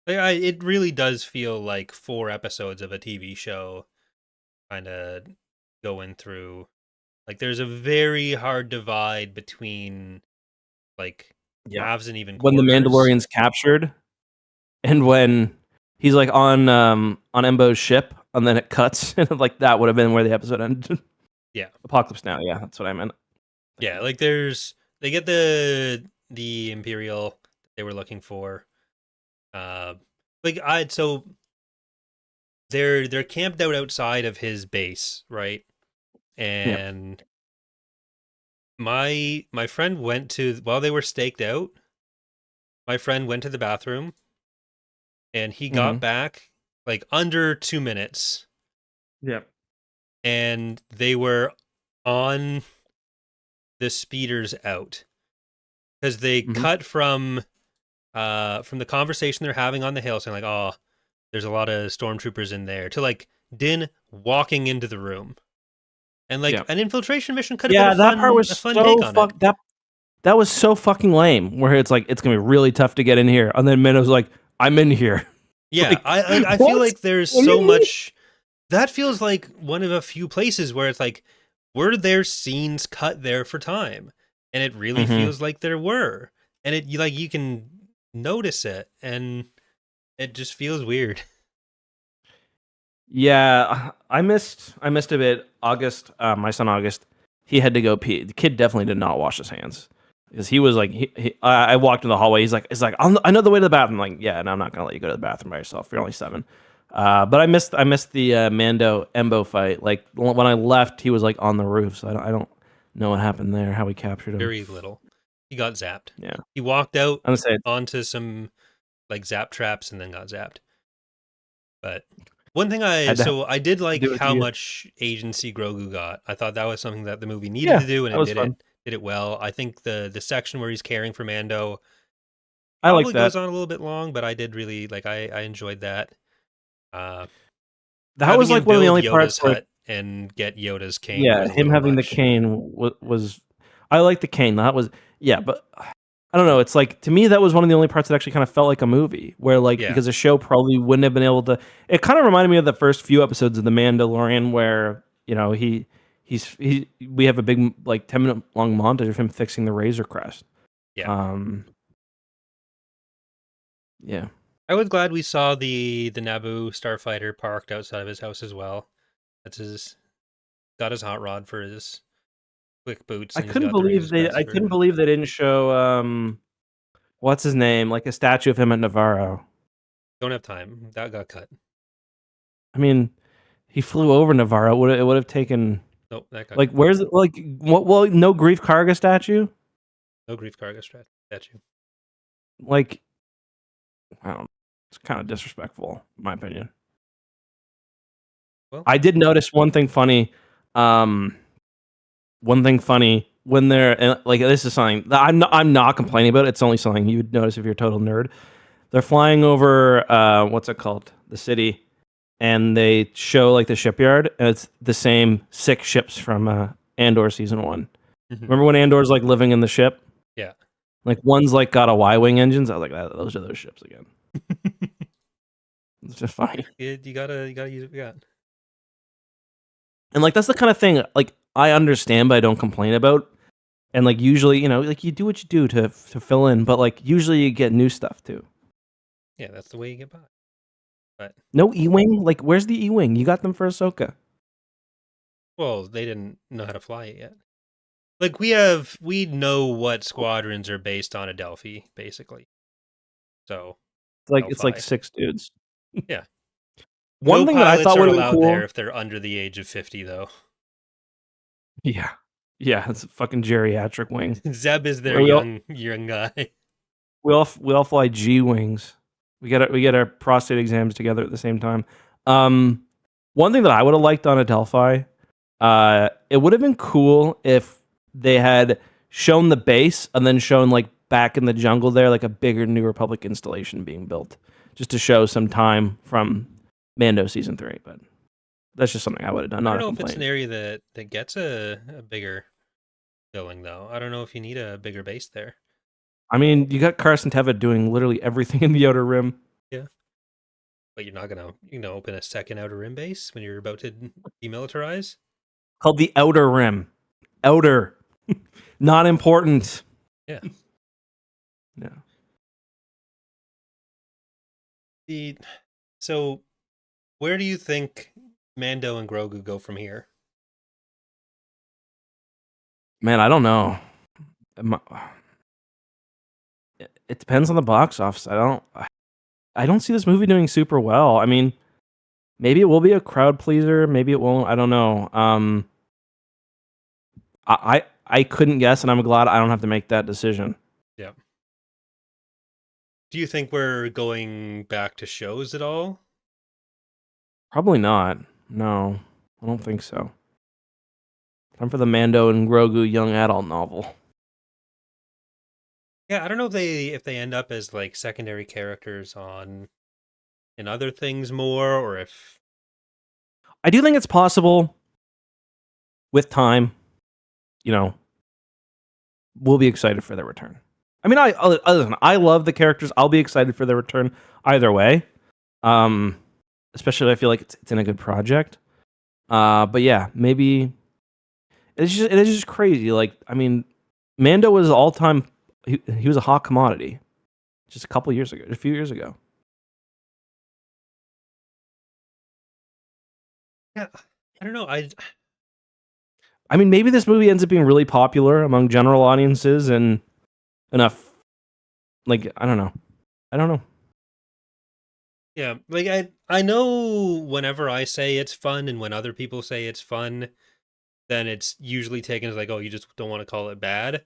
[SPEAKER 1] It really does feel like 4 episodes of a TV show kind of going through. Like there's a very hard divide between like
[SPEAKER 2] Yeah.
[SPEAKER 1] halves and even
[SPEAKER 2] When the
[SPEAKER 1] quarters.
[SPEAKER 2] Mandalorian's captured and when he's like on Embo's ship and then it cuts and like that would have been where the episode ended.
[SPEAKER 1] Yeah.
[SPEAKER 2] Apocalypse Now, yeah, that's what I meant. Thank
[SPEAKER 1] Yeah,
[SPEAKER 2] you.
[SPEAKER 1] like they get the Imperial that they were looking for. Uh like I so they're camped out outside of his base, right?
[SPEAKER 2] Yeah.
[SPEAKER 1] And my friend went to while they were staked out, my friend went to the bathroom and he got
[SPEAKER 2] Mhm.
[SPEAKER 1] back like under 2 minutes,
[SPEAKER 2] Yeah.
[SPEAKER 1] and they were on the speeders out because they
[SPEAKER 2] Mhm.
[SPEAKER 1] cut from the conversation they're having on the hill, saying like, "Oh, there's a lot of stormtroopers in there," to like Din walking into the room, and like
[SPEAKER 2] Yeah.
[SPEAKER 1] an infiltration mission could have been
[SPEAKER 2] Yeah, that part was
[SPEAKER 1] a fun take
[SPEAKER 2] so
[SPEAKER 1] on it.
[SPEAKER 2] that was so fucking lame. Where it's like it's gonna be really tough to get in here, and then Minno's like, "I'm in here."
[SPEAKER 1] Yeah,
[SPEAKER 2] Like,
[SPEAKER 1] I feel
[SPEAKER 2] what?
[SPEAKER 1] like there's
[SPEAKER 2] What do
[SPEAKER 1] so
[SPEAKER 2] you mean?
[SPEAKER 1] much that feels like one of a few places where it's like, were there scenes cut there for time? And it really
[SPEAKER 2] Mhm.
[SPEAKER 1] feels like there were, and you can notice it, and it just feels weird.
[SPEAKER 2] Yeah, I missed a bit. August, my son August, he had to go pee. The kid definitely did not wash his hands because he was like, I walked in the hallway. He's like, I know the way to the bathroom. I'm like, yeah, and I'm not gonna let you go to the bathroom by yourself. You're only 7. But I missed the Mando Embo fight. Like when I left, he was like on the roof, so I don't know what happened there, how we captured him.
[SPEAKER 1] Very little. He got zapped.
[SPEAKER 2] Yeah,
[SPEAKER 1] He walked out
[SPEAKER 2] I'm gonna say
[SPEAKER 1] onto some like zap traps and then got zapped. But one thing I did
[SPEAKER 2] do
[SPEAKER 1] like
[SPEAKER 2] it to
[SPEAKER 1] how
[SPEAKER 2] you.
[SPEAKER 1] much agency Grogu got. I thought that was something that the movie needed
[SPEAKER 2] Yeah,
[SPEAKER 1] to do, and
[SPEAKER 2] that
[SPEAKER 1] it
[SPEAKER 2] was fun.
[SPEAKER 1] did it well. I think the section where he's caring for Mando
[SPEAKER 2] I like
[SPEAKER 1] probably goes
[SPEAKER 2] that.
[SPEAKER 1] on a little bit long, but I did really like I enjoyed that. Uh
[SPEAKER 2] That
[SPEAKER 1] Having
[SPEAKER 2] was
[SPEAKER 1] him
[SPEAKER 2] like one of the
[SPEAKER 1] build
[SPEAKER 2] only parts
[SPEAKER 1] Yoda's
[SPEAKER 2] where
[SPEAKER 1] hut and get Yoda's cane
[SPEAKER 2] yeah,
[SPEAKER 1] was a
[SPEAKER 2] him
[SPEAKER 1] little
[SPEAKER 2] having the
[SPEAKER 1] much.
[SPEAKER 2] cane was I like the cane. That was yeah, but I don't know. It's like to me that was one of the only parts that actually kind of felt like a movie, where like
[SPEAKER 1] Yeah.
[SPEAKER 2] because the show probably wouldn't have been able to. It kind of reminded me of the first few episodes of The Mandalorian, where we have a big like 10-minute long montage of him fixing the Razor Crest.
[SPEAKER 1] Yeah.
[SPEAKER 2] Um, yeah,
[SPEAKER 1] I was glad we saw the Naboo starfighter parked outside of his house as well. That's his got his hot rod for his quick boots,
[SPEAKER 2] I
[SPEAKER 1] and he's
[SPEAKER 2] couldn't
[SPEAKER 1] got the
[SPEAKER 2] believe
[SPEAKER 1] Razor's
[SPEAKER 2] they.
[SPEAKER 1] Crest
[SPEAKER 2] I couldn't
[SPEAKER 1] version.
[SPEAKER 2] believe they didn't show what's his name, like a statue of him at Navarro.
[SPEAKER 1] Don't have time. That got cut.
[SPEAKER 2] I mean, he flew over Navarro. It would have taken
[SPEAKER 1] Nope, that got
[SPEAKER 2] like
[SPEAKER 1] cut.
[SPEAKER 2] where's it like what? Well, no Grief Karga statue.
[SPEAKER 1] No Grief Karga statue.
[SPEAKER 2] Like I don't. It's kind of disrespectful, in my opinion.
[SPEAKER 1] Well,
[SPEAKER 2] I did notice one thing funny. Um, One thing funny when they're like this is something that I'm not complaining about. It's only something you would notice if you're a total nerd. They're flying over what's it called, the city, and they show like the shipyard, and it's the same 6 ships from Andor season 1.
[SPEAKER 1] mhm.
[SPEAKER 2] Remember when Andor's like living in the ship?
[SPEAKER 1] Yeah.
[SPEAKER 2] Like one's like got a Y-wing engines. I was like, those are those ships again. It's just funny.
[SPEAKER 1] You gotta use what you got.
[SPEAKER 2] And like that's the kind of thing like I understand, but I don't complain about. And like usually, like you do what you do to fill in, but like usually you get new stuff too.
[SPEAKER 1] Yeah, that's the way you get by. But
[SPEAKER 2] No E-wing? Like where's the E-wing? You got them for Ahsoka.
[SPEAKER 1] well, they didn't know how to fly it yet. Like we know what squadrons are based on Adelphi, basically. So
[SPEAKER 2] It's like
[SPEAKER 1] Delphi.
[SPEAKER 2] 6 dudes.
[SPEAKER 1] Yeah.
[SPEAKER 2] One
[SPEAKER 1] No
[SPEAKER 2] thing that I
[SPEAKER 1] pilots
[SPEAKER 2] thought
[SPEAKER 1] are
[SPEAKER 2] would have been
[SPEAKER 1] allowed there
[SPEAKER 2] cool.
[SPEAKER 1] if they're under the age of 50, though.
[SPEAKER 2] Yeah. Yeah, it's a fucking geriatric wing.
[SPEAKER 1] Zeb is their
[SPEAKER 2] We all
[SPEAKER 1] young guy.
[SPEAKER 2] we all fly G wings. We get our prostate exams together at the same time. Um, One thing that I would have liked on Adelphi, it would have been cool if they had shown the base and then shown like back in the jungle there, like a bigger New Republic installation being built, just to show some time from Mando season 3. But that's just something I would have done,
[SPEAKER 1] I
[SPEAKER 2] not
[SPEAKER 1] don't
[SPEAKER 2] a
[SPEAKER 1] know if it's an
[SPEAKER 2] complaint.
[SPEAKER 1] area that gets a bigger building, though. I don't know if you need a bigger base there.
[SPEAKER 2] I mean, you got Carson Teva doing literally everything in the Outer Rim.
[SPEAKER 1] Yeah. But you're not gonna, open a second outer rim base when you're about to demilitarize.
[SPEAKER 2] Called the Outer Rim. Outer, not important.
[SPEAKER 1] Yeah.
[SPEAKER 2] Yeah.
[SPEAKER 1] The so where do you think Mando and Grogu go from here?
[SPEAKER 2] Man, I don't know. It depends on the box office. I don't see this movie doing super well. I mean, maybe it will be a crowd pleaser, maybe it won't. I don't know. I couldn't guess, and I'm glad I don't have to make that decision.
[SPEAKER 1] Yeah. Do you think we're going back to shows at all?
[SPEAKER 2] Probably not. No, I don't think so. Time for the Mando and Grogu young adult novel.
[SPEAKER 1] Yeah, I don't know if they end up as like secondary characters on in other things more, or if
[SPEAKER 2] I do think it's possible with time. You know, we'll be excited for their return. I mean, listen, I love the characters. I'll be excited for their return either way. Um, Especially if I feel like it's in a good project. But yeah, maybe it is just crazy. Like, I mean, Mando was all time. He was a hot commodity just a few years ago.
[SPEAKER 1] yeah, I don't know. I
[SPEAKER 2] I mean, maybe this movie ends up being really popular among general audiences and enough. Like, I don't know. I don't know.
[SPEAKER 1] Yeah, like I know whenever I say it's fun and when other people say it's fun, then it's usually taken as like, oh, you just don't want to call it bad.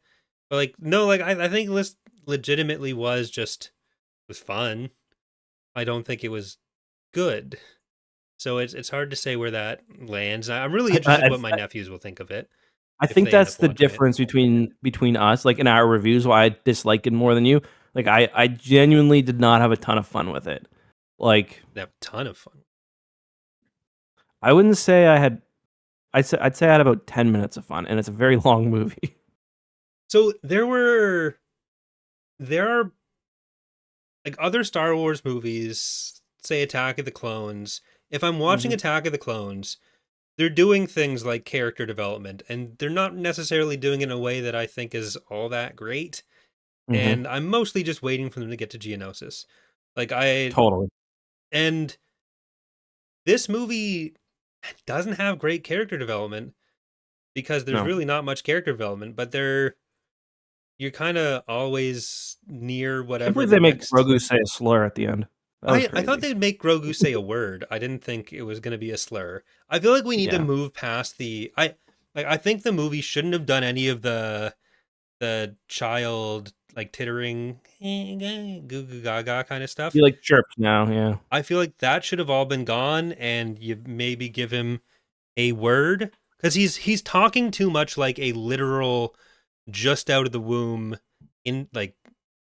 [SPEAKER 1] But like no, like I think this legitimately was fun. I don't think it was good. So it's hard to say where that lands. I'm really
[SPEAKER 2] I,
[SPEAKER 1] interested
[SPEAKER 2] I,
[SPEAKER 1] what my nephews will think of it
[SPEAKER 2] I
[SPEAKER 1] if
[SPEAKER 2] think
[SPEAKER 1] they end
[SPEAKER 2] that's
[SPEAKER 1] up
[SPEAKER 2] the
[SPEAKER 1] watching it.
[SPEAKER 2] difference between us. Like in our reviews, why I dislike it more than you. Like I genuinely did not have a ton of fun with it. Like
[SPEAKER 1] They have a ton of fun.
[SPEAKER 2] I wouldn't say I had. I'd say I had about 10 minutes of fun, and it's a very long movie.
[SPEAKER 1] So there are like other Star Wars movies, say Attack of the Clones. If I'm watching
[SPEAKER 2] hmm
[SPEAKER 1] Attack of the Clones, they're doing things like character development, and they're not necessarily doing it in a way that I think is all that great.
[SPEAKER 2] hmm
[SPEAKER 1] And I'm mostly just waiting for them to get to Geonosis. Like I
[SPEAKER 2] Totally.
[SPEAKER 1] and this movie doesn't have great character development. because there's
[SPEAKER 2] No.
[SPEAKER 1] really not much character development, but you're kind of always near
[SPEAKER 2] Can't
[SPEAKER 1] whatever
[SPEAKER 2] believe
[SPEAKER 1] the
[SPEAKER 2] they make
[SPEAKER 1] next.
[SPEAKER 2] Grogu say a slur at the end. That was
[SPEAKER 1] I thought
[SPEAKER 2] crazy.
[SPEAKER 1] they'd make Grogu say a word. I didn't think it was going to be a slur. I feel like we need to
[SPEAKER 2] Yeah.
[SPEAKER 1] move past the I think the movie shouldn't have done any of the child like tittering goo goo gaga kind of
[SPEAKER 2] He
[SPEAKER 1] stuff.
[SPEAKER 2] like chirps now. Yeah.
[SPEAKER 1] I feel like that should have all been gone, and you maybe give him a word because he's talking too much like a literal just out of the womb in like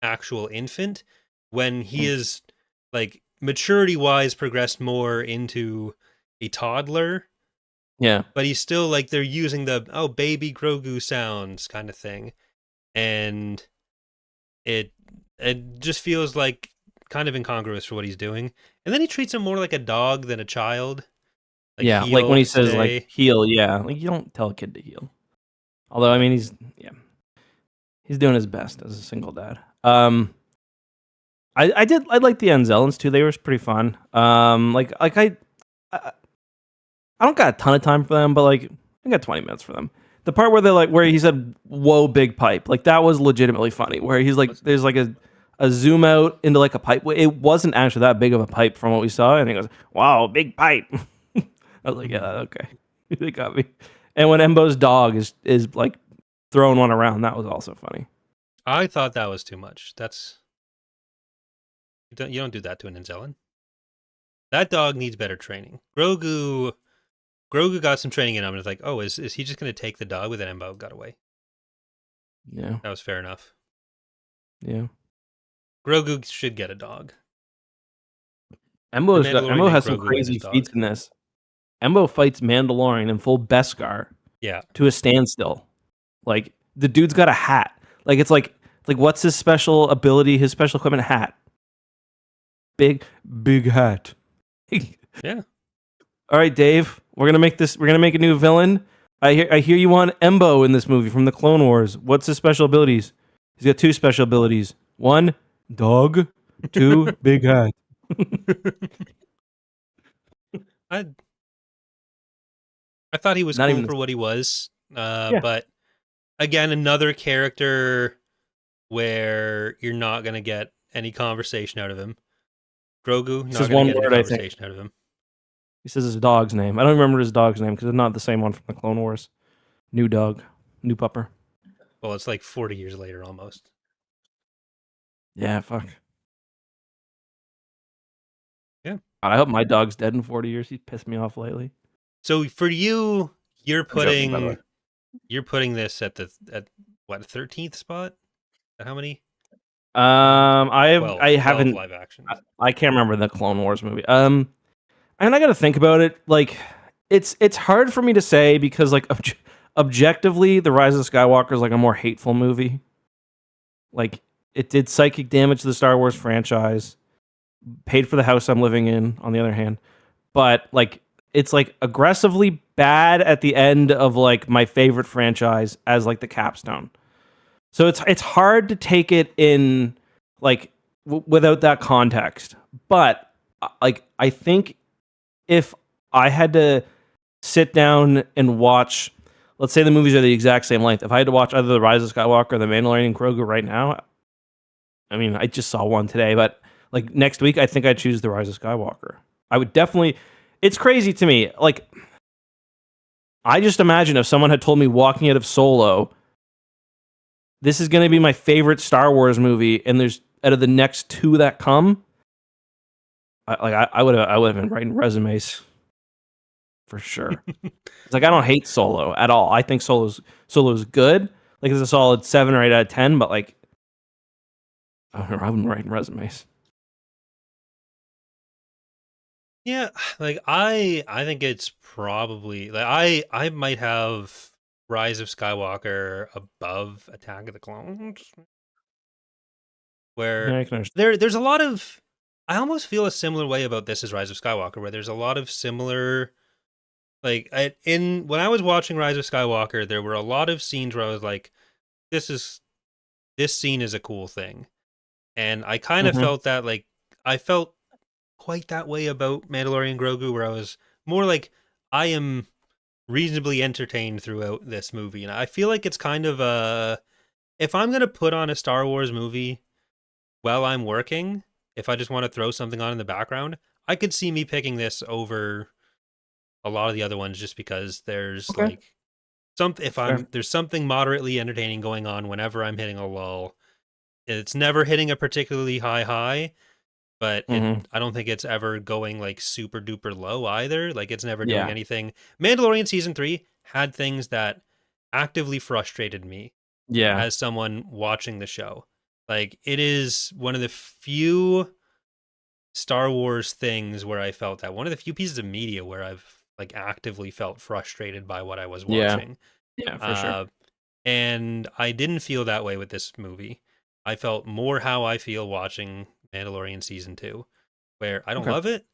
[SPEAKER 1] actual infant when he
[SPEAKER 2] Mm.
[SPEAKER 1] is like maturity wise progressed more into a toddler,
[SPEAKER 2] Yeah.
[SPEAKER 1] but he's still like they're using the oh baby Grogu sounds kind of thing, and it it just feels like kind of incongruous for what he's doing. And then he treats him more like a dog than a child. Like
[SPEAKER 2] Yeah. Like when
[SPEAKER 1] heal,
[SPEAKER 2] he says like
[SPEAKER 1] stay.
[SPEAKER 2] heal. Yeah. Like you don't tell a kid to heal. Although I mean he's doing his best as a single dad. I like the Anzellans too. They were pretty fun. I I don't got a ton of time for them, but like I got 20 minutes for them. The part where they're like where he said "whoa big pipe," like that was legitimately funny. Where he's like there's like a zoom out into like a pipe. It wasn't actually that big of a pipe from what we saw, and he goes, "Wow, big pipe." I was like, "Yeah, okay, they got me." And when Embo's dog is like throwing one around, that was also funny.
[SPEAKER 1] I thought that was too much. That's you don't do that to an Anzellan. That dog needs better training. Grogu got some training in him, and it's like, oh, is he just going to take the dog? With an Embo got away.
[SPEAKER 2] Yeah,
[SPEAKER 1] That was fair enough.
[SPEAKER 2] yeah.
[SPEAKER 1] Grogu should get a dog. The
[SPEAKER 2] Embo
[SPEAKER 1] Mandalorian and
[SPEAKER 2] has some
[SPEAKER 1] Grogu and his
[SPEAKER 2] crazy feats
[SPEAKER 1] dog.
[SPEAKER 2] in this. Embo fights Mandalorian in full Beskar
[SPEAKER 1] Yeah.
[SPEAKER 2] to a standstill. Like the dude's got a hat. Like what's his special ability? His special equipment hat. Big hat.
[SPEAKER 1] Yeah.
[SPEAKER 2] All right, Dave. We're gonna make this. We're gonna make a new villain. I hear you want Embo in this movie from the Clone Wars. What's his special abilities? He's got two special abilities. One, dog. Two, big hat.
[SPEAKER 1] I I thought he was
[SPEAKER 2] Not
[SPEAKER 1] cool
[SPEAKER 2] even
[SPEAKER 1] for
[SPEAKER 2] this.
[SPEAKER 1] what he was.
[SPEAKER 2] Yeah.
[SPEAKER 1] But again, another character where you're not going to get any conversation out of him. Grogu,
[SPEAKER 2] He
[SPEAKER 1] not
[SPEAKER 2] says
[SPEAKER 1] going to
[SPEAKER 2] one
[SPEAKER 1] get any
[SPEAKER 2] word. I think
[SPEAKER 1] conversation out of him.
[SPEAKER 2] he says his dog's name. I don't remember his dog's name because it's not the same one from the Clone Wars. New dog, new pupper.
[SPEAKER 1] Well, it's like 40 years later almost.
[SPEAKER 2] Yeah, fuck.
[SPEAKER 1] Yeah.
[SPEAKER 2] I hope my dog's dead in 40 years. He's pissed me off lately.
[SPEAKER 1] So for you,
[SPEAKER 2] I'm joking, by the way.
[SPEAKER 1] you're putting this at what 13th spot? At how many?
[SPEAKER 2] I
[SPEAKER 1] 12
[SPEAKER 2] haven't.
[SPEAKER 1] live actions.
[SPEAKER 2] I can't remember the Clone Wars movie. And I got to think about it. Like, it's hard for me to say because like objectively, The Rise of Skywalker is like a more hateful movie. Like, it did psychic damage to the Star Wars franchise. Paid for the house I'm living in. On the other hand, but like it's like aggressively bad at the end of like my favorite franchise as like the capstone. So it's hard to take it in like without that context. But like I think if I had to sit down and watch, let's say the movies are the exact same length. If I had to watch either The Rise of Skywalker or The Mandalorian and Grogu right now, I mean I just saw one today, but like next week I think I'd choose The Rise of Skywalker. I would definitely. It's crazy to me. Like I just imagine if someone had told me walking out of Solo, this is going to be my favorite Star Wars movie, and there's out of the next two that come, I would have been writing resumes for sure. It's like I don't hate Solo at all. I think Solo's good. Like it's a solid 7 or 8 out of 10, but like I've been writing resumes.
[SPEAKER 1] Yeah, like I think it's probably like I might have Rise of Skywalker above Attack of the Clones,
[SPEAKER 2] Yeah,
[SPEAKER 1] where
[SPEAKER 2] I can understand.
[SPEAKER 1] there's a lot of I almost feel a similar way about this as Rise of Skywalker, where there's a lot of similar like in when I was watching Rise of Skywalker, there were a lot of scenes where I was like, this is this scene is a cool thing, and I kind of
[SPEAKER 2] Mm-hmm.
[SPEAKER 1] felt that like I felt quite that way about Mandalorian Grogu, where I was more like I am reasonably entertained throughout this movie, and I feel like it's kind of a if I'm gonna put on a Star Wars movie while I'm working, if I just want to throw something on in the background, I could see me picking this over a lot of the other ones just because there's
[SPEAKER 2] Okay,
[SPEAKER 1] like some if
[SPEAKER 2] that's fair.
[SPEAKER 1] I'm there's something moderately entertaining going on whenever I'm hitting a lull. It's never hitting a particularly high, but
[SPEAKER 2] Hmm.
[SPEAKER 1] I don't think it's ever going like super duper low either. Like it's never doing
[SPEAKER 2] Yeah,
[SPEAKER 1] anything. Mandalorian season 3 had things that actively frustrated me
[SPEAKER 2] yeah,
[SPEAKER 1] as someone watching the show. Like it is one of the few Star Wars things where I felt that one of the few pieces of media where I've like actively felt frustrated by what I was
[SPEAKER 2] yeah,
[SPEAKER 1] watching.
[SPEAKER 2] yeah, for sure.
[SPEAKER 1] Uh, and I didn't feel that way with this movie. I felt more how I feel watching Mandalorian season 2, where I don't
[SPEAKER 2] Okay,
[SPEAKER 1] love it.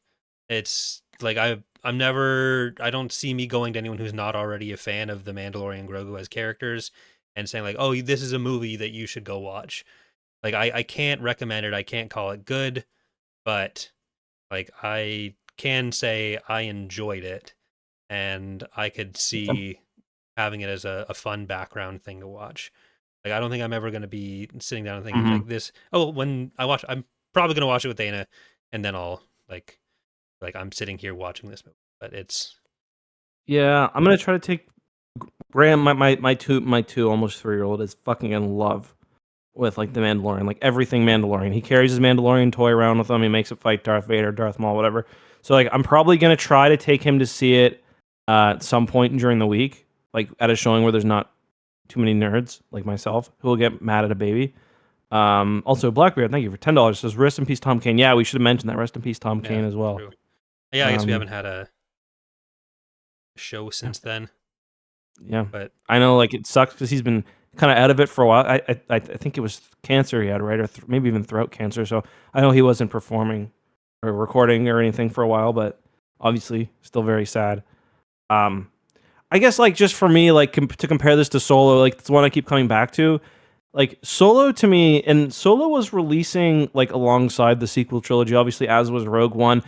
[SPEAKER 1] It's like I don't see me going to anyone who's not already a fan of the Mandalorian and Grogu as characters and saying like, "Oh, this is a movie that you should go watch." Like I can't recommend it. I can't call it good, but like I can say I enjoyed it and I could
[SPEAKER 2] okay.
[SPEAKER 1] see having it as a fun background thing to watch. Like I don't think I'm ever going to be sitting down and thinking
[SPEAKER 2] Hmm.
[SPEAKER 1] like this. Oh, when I watch, I'm probably going to watch it with Dana, and then I'll like I'm sitting here watching this movie. But it's
[SPEAKER 2] Yeah, I'm gonna try to take Graham. My two almost 3-year-old is fucking in love with like the Mandalorian, like everything Mandalorian. He carries his Mandalorian toy around with him. He makes it fight Darth Vader, Darth Maul, whatever. So like, I'm probably gonna try to take him to see it at some point during the week, like at a showing where there's not too many nerds like myself who will get mad at a baby. Also, Blackbeard, thank you for $10. Says rest in peace, Tom Kane. Yeah, we should have mentioned that. Rest in peace, Tom
[SPEAKER 1] yeah,
[SPEAKER 2] Kane as well.
[SPEAKER 1] true. Yeah, I guess we
[SPEAKER 2] Um,
[SPEAKER 1] haven't had a show
[SPEAKER 2] yeah,
[SPEAKER 1] since then,
[SPEAKER 2] yeah.
[SPEAKER 1] but
[SPEAKER 2] I know, like it sucks because he's been kind of out of it for a while. I think it was cancer he had, right, or maybe even throat cancer. So I know he wasn't performing or recording or anything for a while, but obviously still very sad. Um, I guess like just for me, like to compare this to Solo, like it's one I keep coming back to. Like Solo to me, and Solo was releasing like alongside the sequel trilogy, obviously as was Rogue One.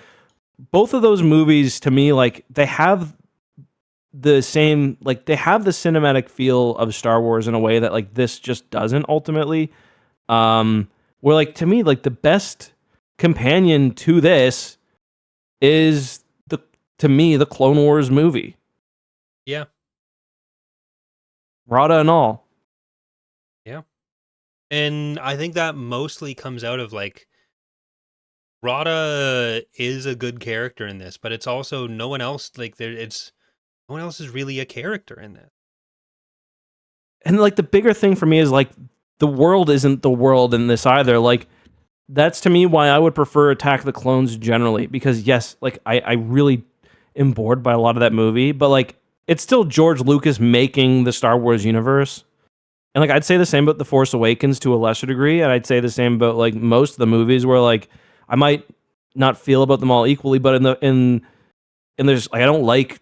[SPEAKER 2] Both of those movies to me, like they have the same, like they have the cinematic feel of Star Wars in a way that like this just doesn't ultimately. Um, where like to me, like the best companion to this is the to me the Clone Wars movie,
[SPEAKER 1] yeah,
[SPEAKER 2] Rada and all.
[SPEAKER 1] yeah. And I think that mostly comes out of like Rada is a good character in this, but it's also no one else like there. It's no one else is really a character in this.
[SPEAKER 2] And like the bigger thing for me is like the world isn't the world in this either. Like that's to me why I would prefer Attack of the Clones generally, because yes, like I really am bored by a lot of that movie, but like it's still George Lucas making the Star Wars universe. And like I'd say the same about The Force Awakens to a lesser degree, and I'd say the same about like most of the movies where like I might not feel about them all equally, but in there's like I don't like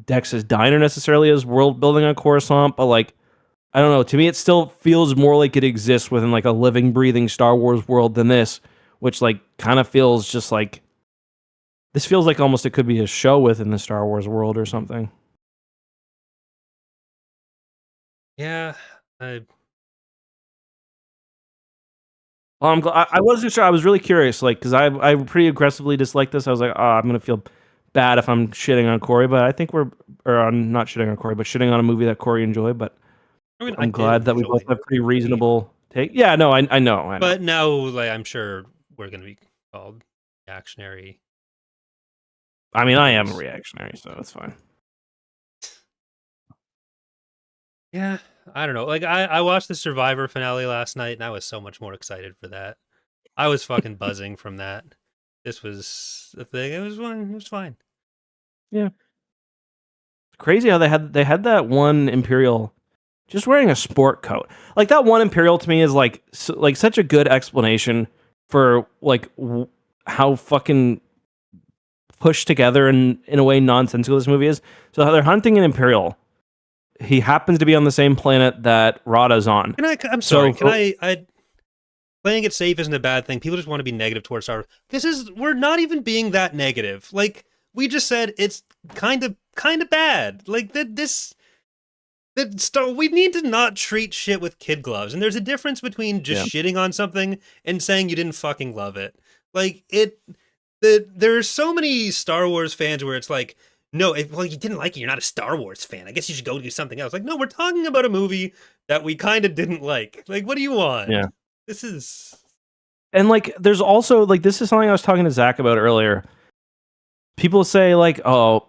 [SPEAKER 2] Dex's Diner necessarily as world building on Coruscant, but like I don't know. To me, it still feels more like it exists within like a living, breathing Star Wars world than this, which like kind of feels just like this feels like almost it could be a show within the Star Wars world or something.
[SPEAKER 1] Yeah, I
[SPEAKER 2] Well, I wasn't sure. I was really curious, like, because I pretty aggressively disliked this. I was like, oh, I'm gonna feel bad if I'm shitting on Corey, but I think we're or I'm not shitting on Corey, but shitting on a movie that Corey enjoyed. But
[SPEAKER 1] I mean I
[SPEAKER 2] I'm
[SPEAKER 1] did
[SPEAKER 2] glad that we both
[SPEAKER 1] enjoy
[SPEAKER 2] have pretty
[SPEAKER 1] the movie,
[SPEAKER 2] reasonable take. Yeah, no, I know.
[SPEAKER 1] but now like I'm sure we're gonna be called reactionary
[SPEAKER 2] I mean, I am a
[SPEAKER 1] because
[SPEAKER 2] reactionary, so it's fine.
[SPEAKER 1] yeah, I don't know. Like I watched the Survivor finale last night, and I was so much more excited for that. I was fucking buzzing from that. This was the thing. It was fine. It was fine.
[SPEAKER 2] Yeah, crazy how they had that one Imperial just wearing a sport coat. Like that one Imperial to me is like like such a good explanation for like how fucking pushed together and in a way nonsensical this movie is. So how they're hunting an Imperial. He happens to be on the same planet that Rada's on.
[SPEAKER 1] Can I? I'm sorry.
[SPEAKER 2] So
[SPEAKER 1] Can I? Playing it safe isn't a bad thing. People just want to be negative towards Star Wars. We're not even being that negative. Like we just said, it's kind of kind of bad. Like we need to not treat shit with kid gloves. And there's a difference between just
[SPEAKER 2] Yeah.
[SPEAKER 1] shitting on something and saying you didn't fucking love it. Like there's so many Star Wars fans where it's like, no, well, you didn't like it, you're not a Star Wars fan. I guess you should go do something else. Like, no, we're talking about a movie that we kind of didn't like. Like, what do you want?
[SPEAKER 2] Yeah.
[SPEAKER 1] This is...
[SPEAKER 2] And like, there's also like, this is something I was talking to Zach about earlier. People say like, oh,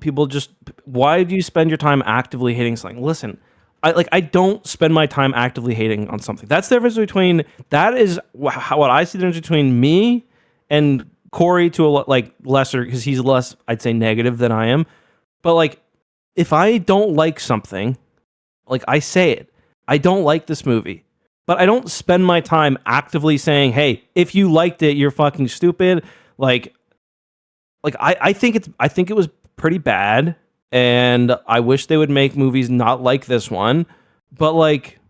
[SPEAKER 2] why do you spend your time actively hating something? Listen, I don't spend my time actively hating on something. That's the difference between, that is what I see the difference between me and Corey to a like lesser, because he's less, I'd say, negative than I am. But like, if I don't like something, like I say it, I don't like this movie. But I don't spend my time actively saying, hey, if you liked it, you're fucking stupid. Like I think it was pretty bad, and I wish they would make movies not like this one. But like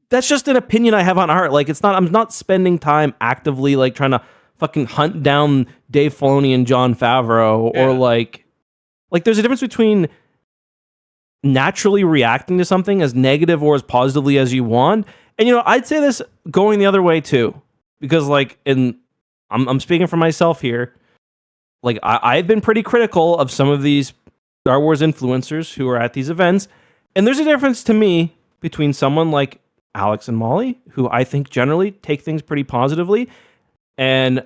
[SPEAKER 2] that's just an opinion I have on art. Like I'm not spending time actively like trying to fucking hunt down Dave Filoni and Jon Favreau, or like there's a difference between naturally reacting to something as negative or as positively as you want. And I'd say this going the other way too, because like I'm speaking for myself here. Like I've been pretty critical of some of these Star Wars influencers who are at these events, and there's a difference to me between someone like Alex and Molly, who I think generally take things pretty positively and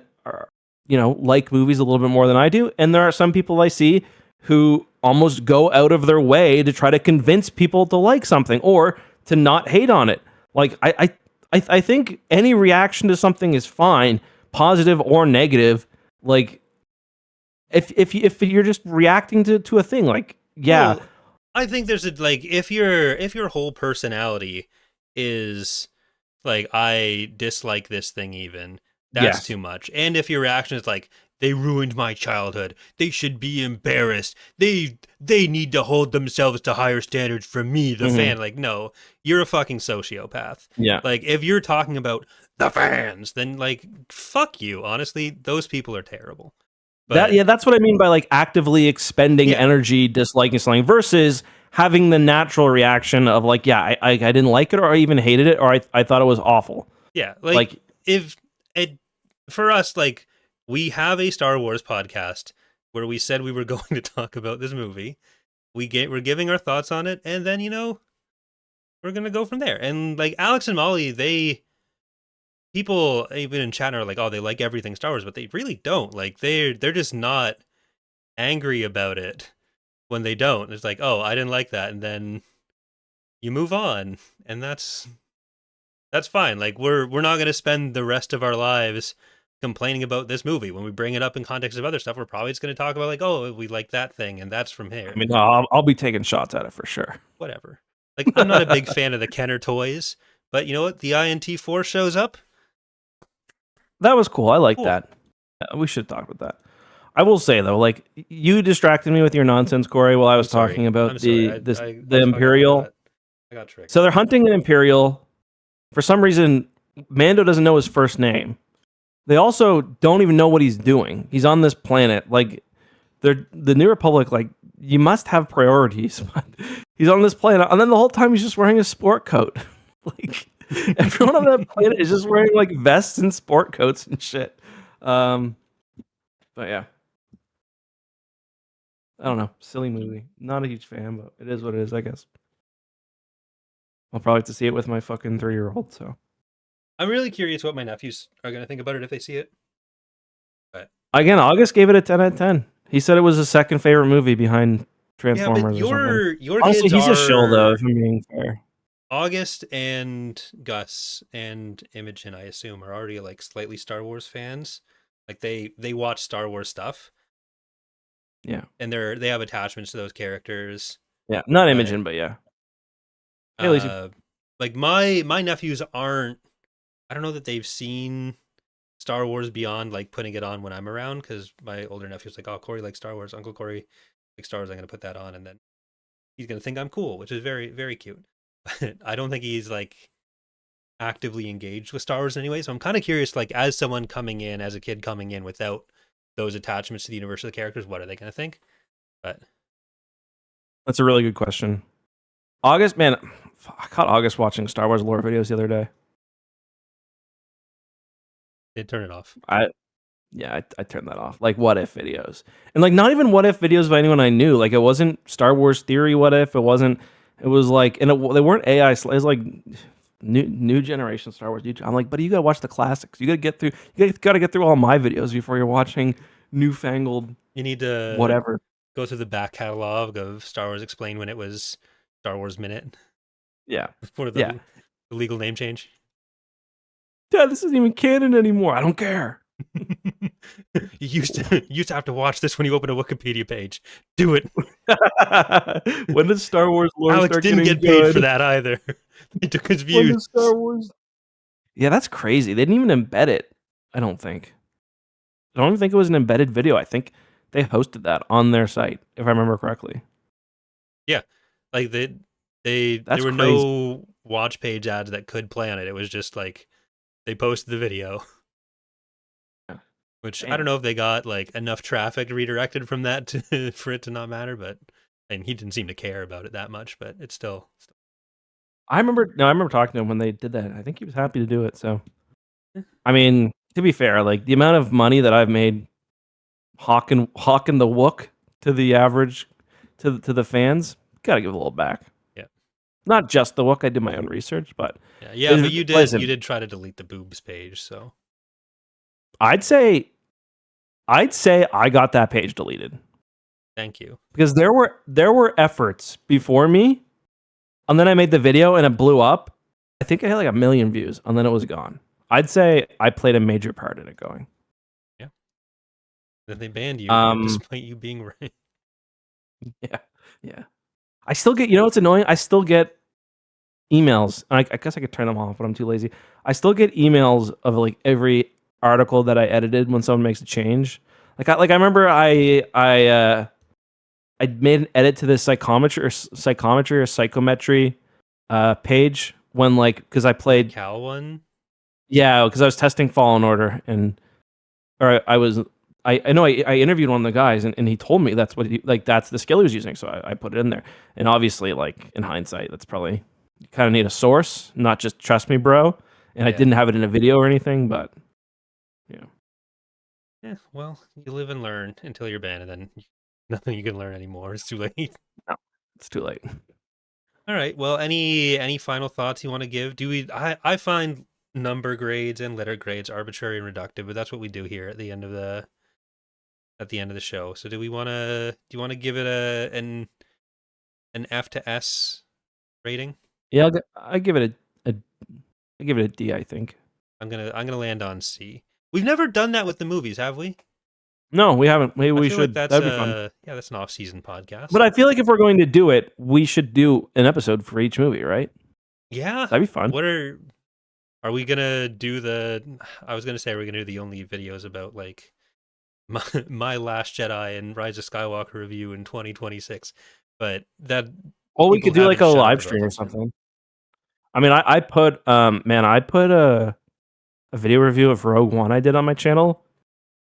[SPEAKER 2] like movies a little bit more than I do, and there are some people I see who almost go out of their way to try to convince people to like something or to not hate on it. Like I think any reaction to something is fine, positive or negative. Like if you're just reacting to a thing, like yeah.
[SPEAKER 1] Well, I think there's if your whole personality is like, I dislike this thing, even that's too much. And if your reaction is like, they ruined my childhood, they should be embarrassed, they need to hold themselves to higher standards from me, the fan. Like, no, you're a fucking sociopath.
[SPEAKER 2] Yeah.
[SPEAKER 1] Like, if you're talking about the fans, then like, fuck you. Honestly, those people are terrible. But
[SPEAKER 2] that's what I mean by like actively expending energy disliking something versus having the natural reaction of like, yeah, I didn't like it, or I even hated it, or I thought it was awful.
[SPEAKER 1] Yeah, like if it, for us, like, we have a Star Wars podcast where we said we were going to talk about this movie. We're giving our thoughts on it, and then we're gonna go from there. And like Alex and Molly, people even in chat are like, oh, they like everything Star Wars, but they really don't. Like they're just not angry about it when they don't. It's like, oh, I didn't like that, and then you move on, and that's fine. Like we're not gonna spend the rest of our lives complaining about this movie. When we bring it up in context of other stuff, we're probably just going to talk about like, oh, we like that thing, and that's from here.
[SPEAKER 2] I mean, I'll be taking shots at it for sure.
[SPEAKER 1] Whatever. Like, I'm not a big fan of the Kenner toys, but you know what? The INT4 shows up.
[SPEAKER 2] That was cool. I like that. We should talk about that. I will say though, like, you distracted me with your nonsense, Corey, while I was talking about the Imperial.
[SPEAKER 1] I got tricked.
[SPEAKER 2] So they're hunting an Imperial. For some reason, Mando doesn't know his first name. They also don't even know what he's doing. He's on this planet. Like, the New Republic, like, you must have priorities. But he's on this planet, and then the whole time he's just wearing a sport coat. Like, everyone on that planet is just wearing, like, vests and sport coats and shit. But yeah. I don't know. Silly movie. Not a huge fan, but it is what it is, I guess. I'll probably have to see it with my fucking 3-year-old, so.
[SPEAKER 1] I'm really curious what my nephews are going to think about it if they see it. But
[SPEAKER 2] again, August gave it a 10 out of 10. He said it was his second favorite movie behind Transformers.
[SPEAKER 1] Yeah, but your
[SPEAKER 2] honestly,
[SPEAKER 1] kids
[SPEAKER 2] he's a shill though, if I'm being fair.
[SPEAKER 1] August and Gus and Imogen, I assume, are already like slightly Star Wars fans. Like they watch Star Wars stuff.
[SPEAKER 2] Yeah.
[SPEAKER 1] And they have attachments to those characters.
[SPEAKER 2] Yeah, not Imogen, but yeah.
[SPEAKER 1] Like my nephews aren't, I don't know that they've seen Star Wars beyond like putting it on when I'm around, because my older nephew's like, oh, Corey likes Star Wars, Uncle Corey likes Star Wars, I'm going to put that on, and then he's going to think I'm cool, which is very, very cute. But I don't think he's like actively engaged with Star Wars anyway, so I'm kind of curious, like, as someone coming in, as a kid coming in without those attachments to the universe of the characters, what are they going to think? But
[SPEAKER 2] That's a really good question. August, man, I caught August watching Star Wars lore videos the other day.
[SPEAKER 1] did turn it off.
[SPEAKER 2] I turned that off. Like what if videos, and like not even what if videos of anyone I knew. Like it wasn't Star Wars theory. What if it wasn't? It was like, and they weren't AI. It was like new generation Star Wars YouTube. I'm like, but you gotta watch the classics. You gotta get through. Gotta get through all my videos before you're watching newfangled
[SPEAKER 1] You need to
[SPEAKER 2] whatever.
[SPEAKER 1] go through the back catalog of Star Wars Explained when it was Star Wars Minute
[SPEAKER 2] Yeah,
[SPEAKER 1] before
[SPEAKER 2] yeah.
[SPEAKER 1] the legal name change.
[SPEAKER 2] Dad, this isn't even canon anymore. I don't care.
[SPEAKER 1] You used to have to watch this when you open a Wikipedia page. Do it.
[SPEAKER 2] When does Star Wars lore
[SPEAKER 1] Alex
[SPEAKER 2] start
[SPEAKER 1] didn't
[SPEAKER 2] getting
[SPEAKER 1] get paid
[SPEAKER 2] good?
[SPEAKER 1] for that either. They took his
[SPEAKER 2] When does
[SPEAKER 1] views.
[SPEAKER 2] Star Wars? Yeah, that's crazy. They didn't even embed it. I don't think. I don't even think it was an embedded video. I think they hosted that on their site, if I remember correctly.
[SPEAKER 1] Yeah, like there
[SPEAKER 2] That's
[SPEAKER 1] were
[SPEAKER 2] crazy.
[SPEAKER 1] no watch page ads that could play on it. It was just like they posted the video,
[SPEAKER 2] Yeah.
[SPEAKER 1] which I don't
[SPEAKER 2] Damn.
[SPEAKER 1] know if they got like enough traffic redirected from that for it to not matter. But and he didn't seem to care about it that much. But it's still
[SPEAKER 2] I remember talking to him when they did that. I think he was happy to do it. So,
[SPEAKER 1] eh,
[SPEAKER 2] I mean, to be fair, like the amount of money that I've made hawking the Wook to the average to the fans, gotta give a little back.
[SPEAKER 1] yeah,
[SPEAKER 2] Not just the Wook. I did my own research, but
[SPEAKER 1] yeah. But you
[SPEAKER 2] listen.
[SPEAKER 1] did try to delete the boobs page, so
[SPEAKER 2] I'd say I got that page deleted
[SPEAKER 1] thank you.
[SPEAKER 2] because there were efforts before me, and then I made the video and it blew up. I think I had like 1 million views, and then it was gone. I'd say I played a major part in it going.
[SPEAKER 1] Yeah, then they banned you
[SPEAKER 2] Um,
[SPEAKER 1] despite you being right.
[SPEAKER 2] yeah, yeah. I still get, what's annoying? I still get emails. I guess I could turn them off, but I'm too lazy. I still get emails of like every article that I edited when someone makes a change. I remember I made an edit to the psychometry or psychometry page when like because I
[SPEAKER 1] The
[SPEAKER 2] played
[SPEAKER 1] cow one.
[SPEAKER 2] because I was testing Fallen Order or I was I know I interviewed one of the guys and he told me that's what that's the skill he was using, so I put it in there. And obviously, like in hindsight, that's probably you kind of need a source, not just trust me, bro. And I
[SPEAKER 1] Yeah.
[SPEAKER 2] didn't have it in a video or anything, but yeah,
[SPEAKER 1] Yeah, well, you live and learn until you're banned, and then nothing you can learn anymore. It's too late.
[SPEAKER 2] no, it's too late.
[SPEAKER 1] All right. Well, any final thoughts you want to give? Do we? I find number grades and letter grades arbitrary and reductive, but that's what we do here at the end of the show. So do you want to give it an F to S rating?
[SPEAKER 2] Yeah, I give it a I give it a D. I think.
[SPEAKER 1] I'm gonna land on C. We've never done that with the movies, have we?
[SPEAKER 2] No, we haven't. Maybe
[SPEAKER 1] I
[SPEAKER 2] we
[SPEAKER 1] feel like
[SPEAKER 2] should. That'd be fun.
[SPEAKER 1] that's an off-season podcast.
[SPEAKER 2] But I feel like if we're going to do it, we should do an episode for each movie, right?
[SPEAKER 1] Yeah.
[SPEAKER 2] That'd be fun.
[SPEAKER 1] What are we gonna do I was gonna say we're gonna do the only videos about like my Last Jedi and Rise of Skywalker review in 2026, but that
[SPEAKER 2] Or we
[SPEAKER 1] people
[SPEAKER 2] could do like
[SPEAKER 1] haven't
[SPEAKER 2] a
[SPEAKER 1] shut up
[SPEAKER 2] live
[SPEAKER 1] about
[SPEAKER 2] stream or
[SPEAKER 1] those yet.
[SPEAKER 2] something. I mean, I put I put a video review of Rogue One I did on my channel.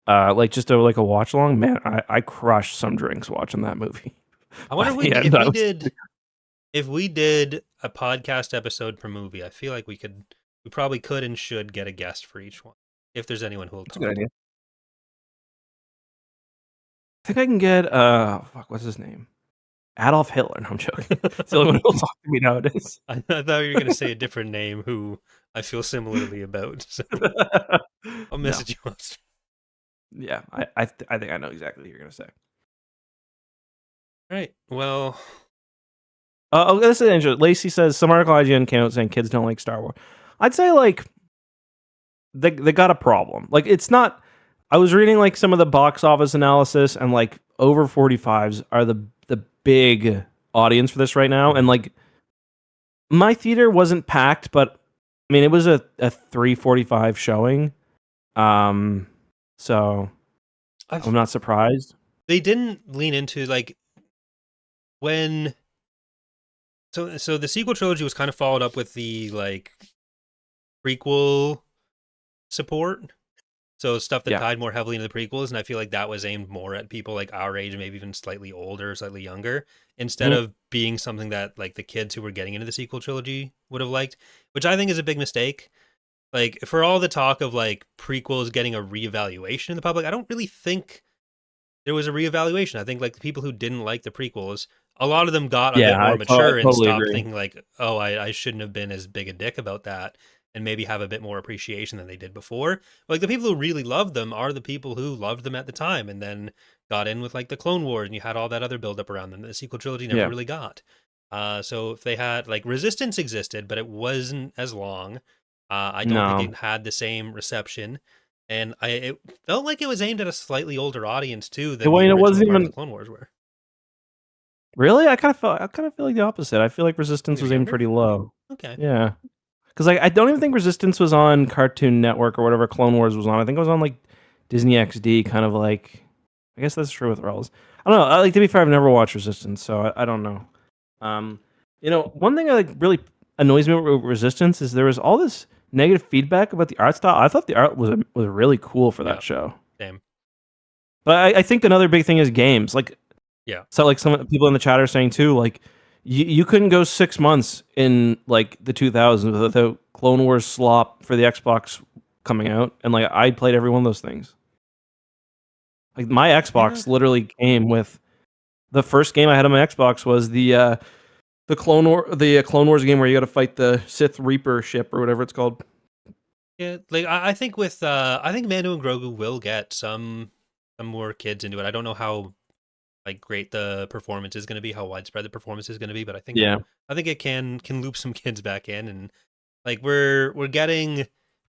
[SPEAKER 2] Like just a watch along. Man, I crushed some drinks watching that movie.
[SPEAKER 1] I
[SPEAKER 2] By
[SPEAKER 1] wonder
[SPEAKER 2] the end, I was
[SPEAKER 1] if we did a podcast episode per movie. I feel like we probably could and should get a guest for each one if there's anyone who will
[SPEAKER 2] That's a good
[SPEAKER 1] talk.
[SPEAKER 2] idea. I think I can get what's his name? Adolf Hitler. No, I'm joking. It's the only one who'll talk to me nowadays.
[SPEAKER 1] I thought you were gonna say a different name who I feel similarly about. So I'll
[SPEAKER 2] No.
[SPEAKER 1] message you on.
[SPEAKER 2] Yeah, I think I know exactly what you're gonna say.
[SPEAKER 1] All right. Well,
[SPEAKER 2] This is interesting. Lacey says some article IGN came out saying kids don't like Star Wars. I'd say like they got a problem. Like it's not. I was reading like some of the box office analysis and like over 45s are the big audience for this right now. And like my theater wasn't packed, but I mean it was a 3:45 showing. So I'm not surprised.
[SPEAKER 1] they didn't lean into like when so the sequel trilogy was kind of followed up with the like prequel support. So stuff that
[SPEAKER 2] Yeah.
[SPEAKER 1] tied more heavily into the prequels, and I feel like that was aimed more at people like our age, maybe even slightly older, slightly younger, instead
[SPEAKER 2] Mhm.
[SPEAKER 1] of being something that like the kids who were getting into the sequel trilogy would have liked, which I think is a big mistake. Like for all the talk of like prequels getting a reevaluation in the public, I don't really think there was a reevaluation. I think like the people who didn't like the prequels, a lot of them got a
[SPEAKER 2] Yeah,
[SPEAKER 1] bit more
[SPEAKER 2] I
[SPEAKER 1] mature and
[SPEAKER 2] totally
[SPEAKER 1] stopped
[SPEAKER 2] agree.
[SPEAKER 1] thinking like, oh, I shouldn't have been as big a dick about that, and maybe have a bit more appreciation than they did before. Like the people who really loved them are the people who loved them at the time, and then got in with like the Clone Wars, and you had all that other build up around them that the sequel trilogy never
[SPEAKER 2] Yeah.
[SPEAKER 1] really got. So if they had like Resistance existed, but it wasn't as long. I don't think
[SPEAKER 2] No.
[SPEAKER 1] it had the same reception, and it felt like it was aimed at a slightly older audience too than
[SPEAKER 2] Well,
[SPEAKER 1] the
[SPEAKER 2] it
[SPEAKER 1] original
[SPEAKER 2] wasn't
[SPEAKER 1] part of the
[SPEAKER 2] even
[SPEAKER 1] Clone Wars were.
[SPEAKER 2] really. I kind of feel like the opposite. I feel like Resistance
[SPEAKER 1] You're
[SPEAKER 2] was aimed
[SPEAKER 1] younger?
[SPEAKER 2] pretty low.
[SPEAKER 1] Okay.
[SPEAKER 2] Yeah, because like I don't even think Resistance was on Cartoon Network or whatever Clone Wars was on. I think it was on like Disney XD, kind of like. I guess that's true with Rebels. I don't know. I like to be fair. I've never watched Resistance, so I don't know. Um, one thing that like really annoys me with Resistance is there was all this negative feedback about the art style. I thought the art was really cool for
[SPEAKER 1] Yeah.
[SPEAKER 2] that show.
[SPEAKER 1] Same.
[SPEAKER 2] But I think another big thing is games. Like
[SPEAKER 1] Yeah.
[SPEAKER 2] so, like some people in the chat are saying too, like you couldn't go 6 months in like the 2000s without Clone Wars slop for the Xbox coming out, and like I played every one of those things. Like my
[SPEAKER 1] Yeah.
[SPEAKER 2] Xbox literally came with the first game I had on my Xbox was the Clone Wars game where you got to fight the Sith Reaper ship or whatever it's called.
[SPEAKER 1] Yeah. Like I think with I think Mando and Grogu will get some more kids into it. I don't know how like great the performance is going to be, how widespread the performance is going to be, but
[SPEAKER 2] Yeah,
[SPEAKER 1] I think it can loop some kids back in, and like we're getting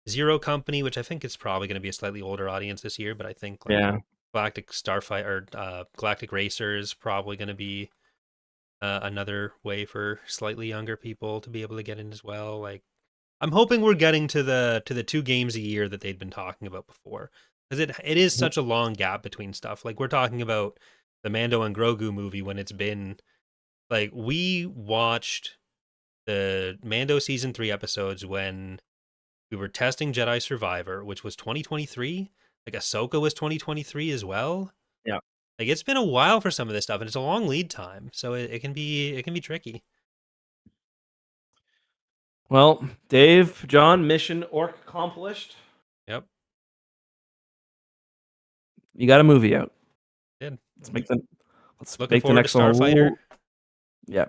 [SPEAKER 1] Zero Company, which I think is probably going to be a slightly older audience this year, but I think like
[SPEAKER 2] yeah.
[SPEAKER 1] Galactic Starfight or Galactic Racer is probably going to be another way for slightly younger people to be able to get in as well. Like I'm hoping we're getting to the two games a year that they'd been talking about before, because it is
[SPEAKER 2] Mhm.
[SPEAKER 1] such a long gap between stuff. Like we're talking about the Mando and Grogu movie when it's been like we watched the Mando season 3 episodes when we were testing Jedi Survivor, which was 2023. Like Ahsoka was 2023 as well.
[SPEAKER 2] Yeah.
[SPEAKER 1] Like it's been a while for some of this stuff, and it's a long lead time, so it can be tricky.
[SPEAKER 2] Well, Dave, John, mission orc accomplished.
[SPEAKER 1] Yep,
[SPEAKER 2] You got a movie out.
[SPEAKER 1] did.
[SPEAKER 2] Let's make the let's
[SPEAKER 1] Looking
[SPEAKER 2] make the
[SPEAKER 1] forward to
[SPEAKER 2] next one.
[SPEAKER 1] Starfighter.
[SPEAKER 2] Yeah.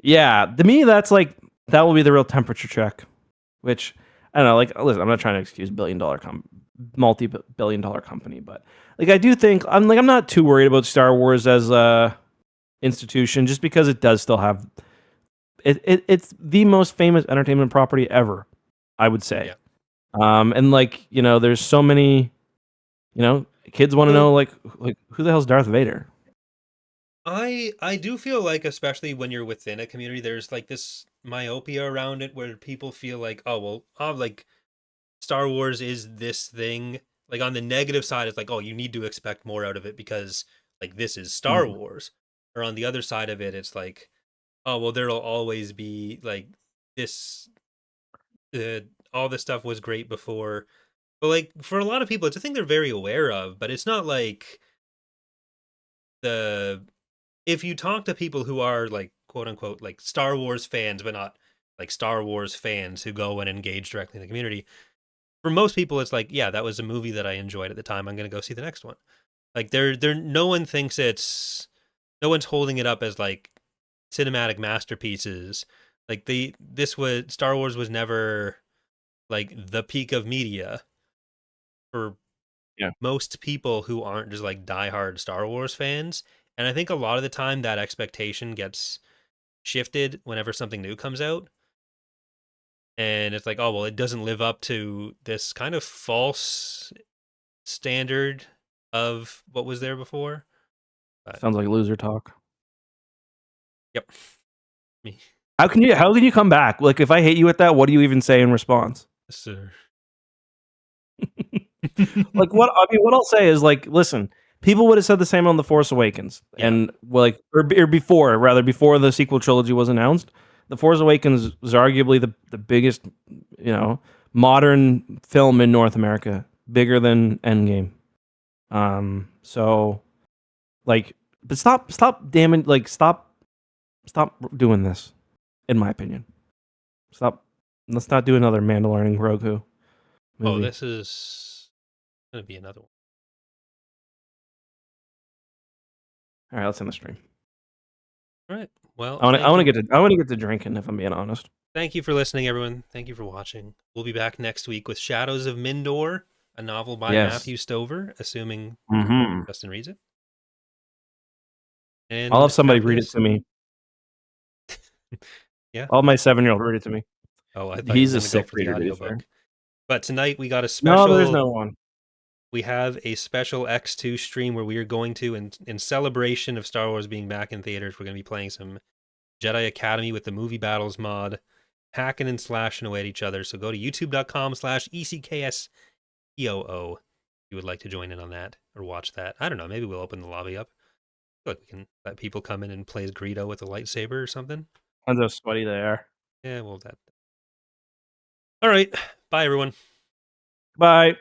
[SPEAKER 2] Yeah, to me, that's like that will be the real temperature check. Which I don't know. Like, listen, I'm not trying to excuse multi-billion-dollar company, but like I do think I'm not too worried about Star Wars as a institution, just because it does still have it's the most famous entertainment property ever, I would say.
[SPEAKER 1] Yeah.
[SPEAKER 2] And like there's so many, kids want to know
[SPEAKER 1] Well,
[SPEAKER 2] like who the hell's Darth Vader?
[SPEAKER 1] I do feel like, especially when you're within a community, there's like this myopia around it where people feel like, oh well, like Star Wars is this thing. Like on the negative side, it's like, oh, you need to expect more out of it because like this is Star
[SPEAKER 2] Mm.
[SPEAKER 1] Wars. Or on the other side of it, it's like, oh well, there'll always be like this. Uh, all this stuff was great before, but like for a lot of people, it's a thing they're very aware of. But it's not like the if you talk to people who are like quote unquote like Star Wars fans, but not like Star Wars fans who go and engage directly in the community, for most people, it's like, yeah, that was a movie that I enjoyed at the time. I'm gonna go see the next one. Like no one thinks no one's holding it up as like cinematic masterpieces. Like this was Star Wars was never like the peak of media for
[SPEAKER 2] Yeah,
[SPEAKER 1] most people who aren't just like diehard Star Wars fans. And I think a lot of the time that expectation gets shifted whenever something new comes out. And it's like, oh, well, it doesn't live up to this kind of false standard of what was there before. But
[SPEAKER 2] sounds like loser talk.
[SPEAKER 1] yep, me.
[SPEAKER 2] How can you come back? Like if I hate you at that, what do you even say in response?
[SPEAKER 1] Sir.
[SPEAKER 2] Like what I'll say is like, listen, people would have said the same on The Force Awakens,
[SPEAKER 1] Yeah,
[SPEAKER 2] and like or before rather before the sequel trilogy was announced. The Force Awakens was arguably the biggest, modern film in North America bigger than Endgame. So like, but stop damning, like stop doing this. In my opinion, stop. Let's not do another Mandalorian and Grogu
[SPEAKER 1] Oh,
[SPEAKER 2] movie.
[SPEAKER 1] this is gonna be another one.
[SPEAKER 2] All right, let's end the stream.
[SPEAKER 1] All right. Well,
[SPEAKER 2] I
[SPEAKER 1] thank
[SPEAKER 2] want
[SPEAKER 1] you.
[SPEAKER 2] to get to drinking. If I'm being honest.
[SPEAKER 1] Thank you for listening, everyone. Thank you for watching. We'll be back next week with Shadows of Mindor, a novel by
[SPEAKER 2] Yes.
[SPEAKER 1] Matthew Stover, assuming
[SPEAKER 2] Mm-hmm.
[SPEAKER 1] Justin reads it.
[SPEAKER 2] I'll have
[SPEAKER 1] And
[SPEAKER 2] somebody
[SPEAKER 1] after
[SPEAKER 2] read it
[SPEAKER 1] this,
[SPEAKER 2] to me.
[SPEAKER 1] yeah.
[SPEAKER 2] I'll have my 7-year-old read it to me.
[SPEAKER 1] Oh, I thought you were
[SPEAKER 2] He's a
[SPEAKER 1] going to go
[SPEAKER 2] sick
[SPEAKER 1] for the
[SPEAKER 2] reader, to be fair.
[SPEAKER 1] audiobook. But tonight we got a
[SPEAKER 2] No, there is
[SPEAKER 1] special.
[SPEAKER 2] no one.
[SPEAKER 1] We have a special X2 stream where we are going to, in celebration of Star Wars being back in theaters, we're going to be playing some Jedi Academy with the movie battles mod, hacking and slashing away at each other. So go to youtube.com/ECKSEOO if you would like to join in on that or watch that. I don't know. Maybe we'll open the lobby up. Look, we can let people come in and play as Greedo with a lightsaber or something.
[SPEAKER 2] Depends how sweaty they are.
[SPEAKER 1] Yeah, well, that. All right. Bye, everyone.
[SPEAKER 2] Bye.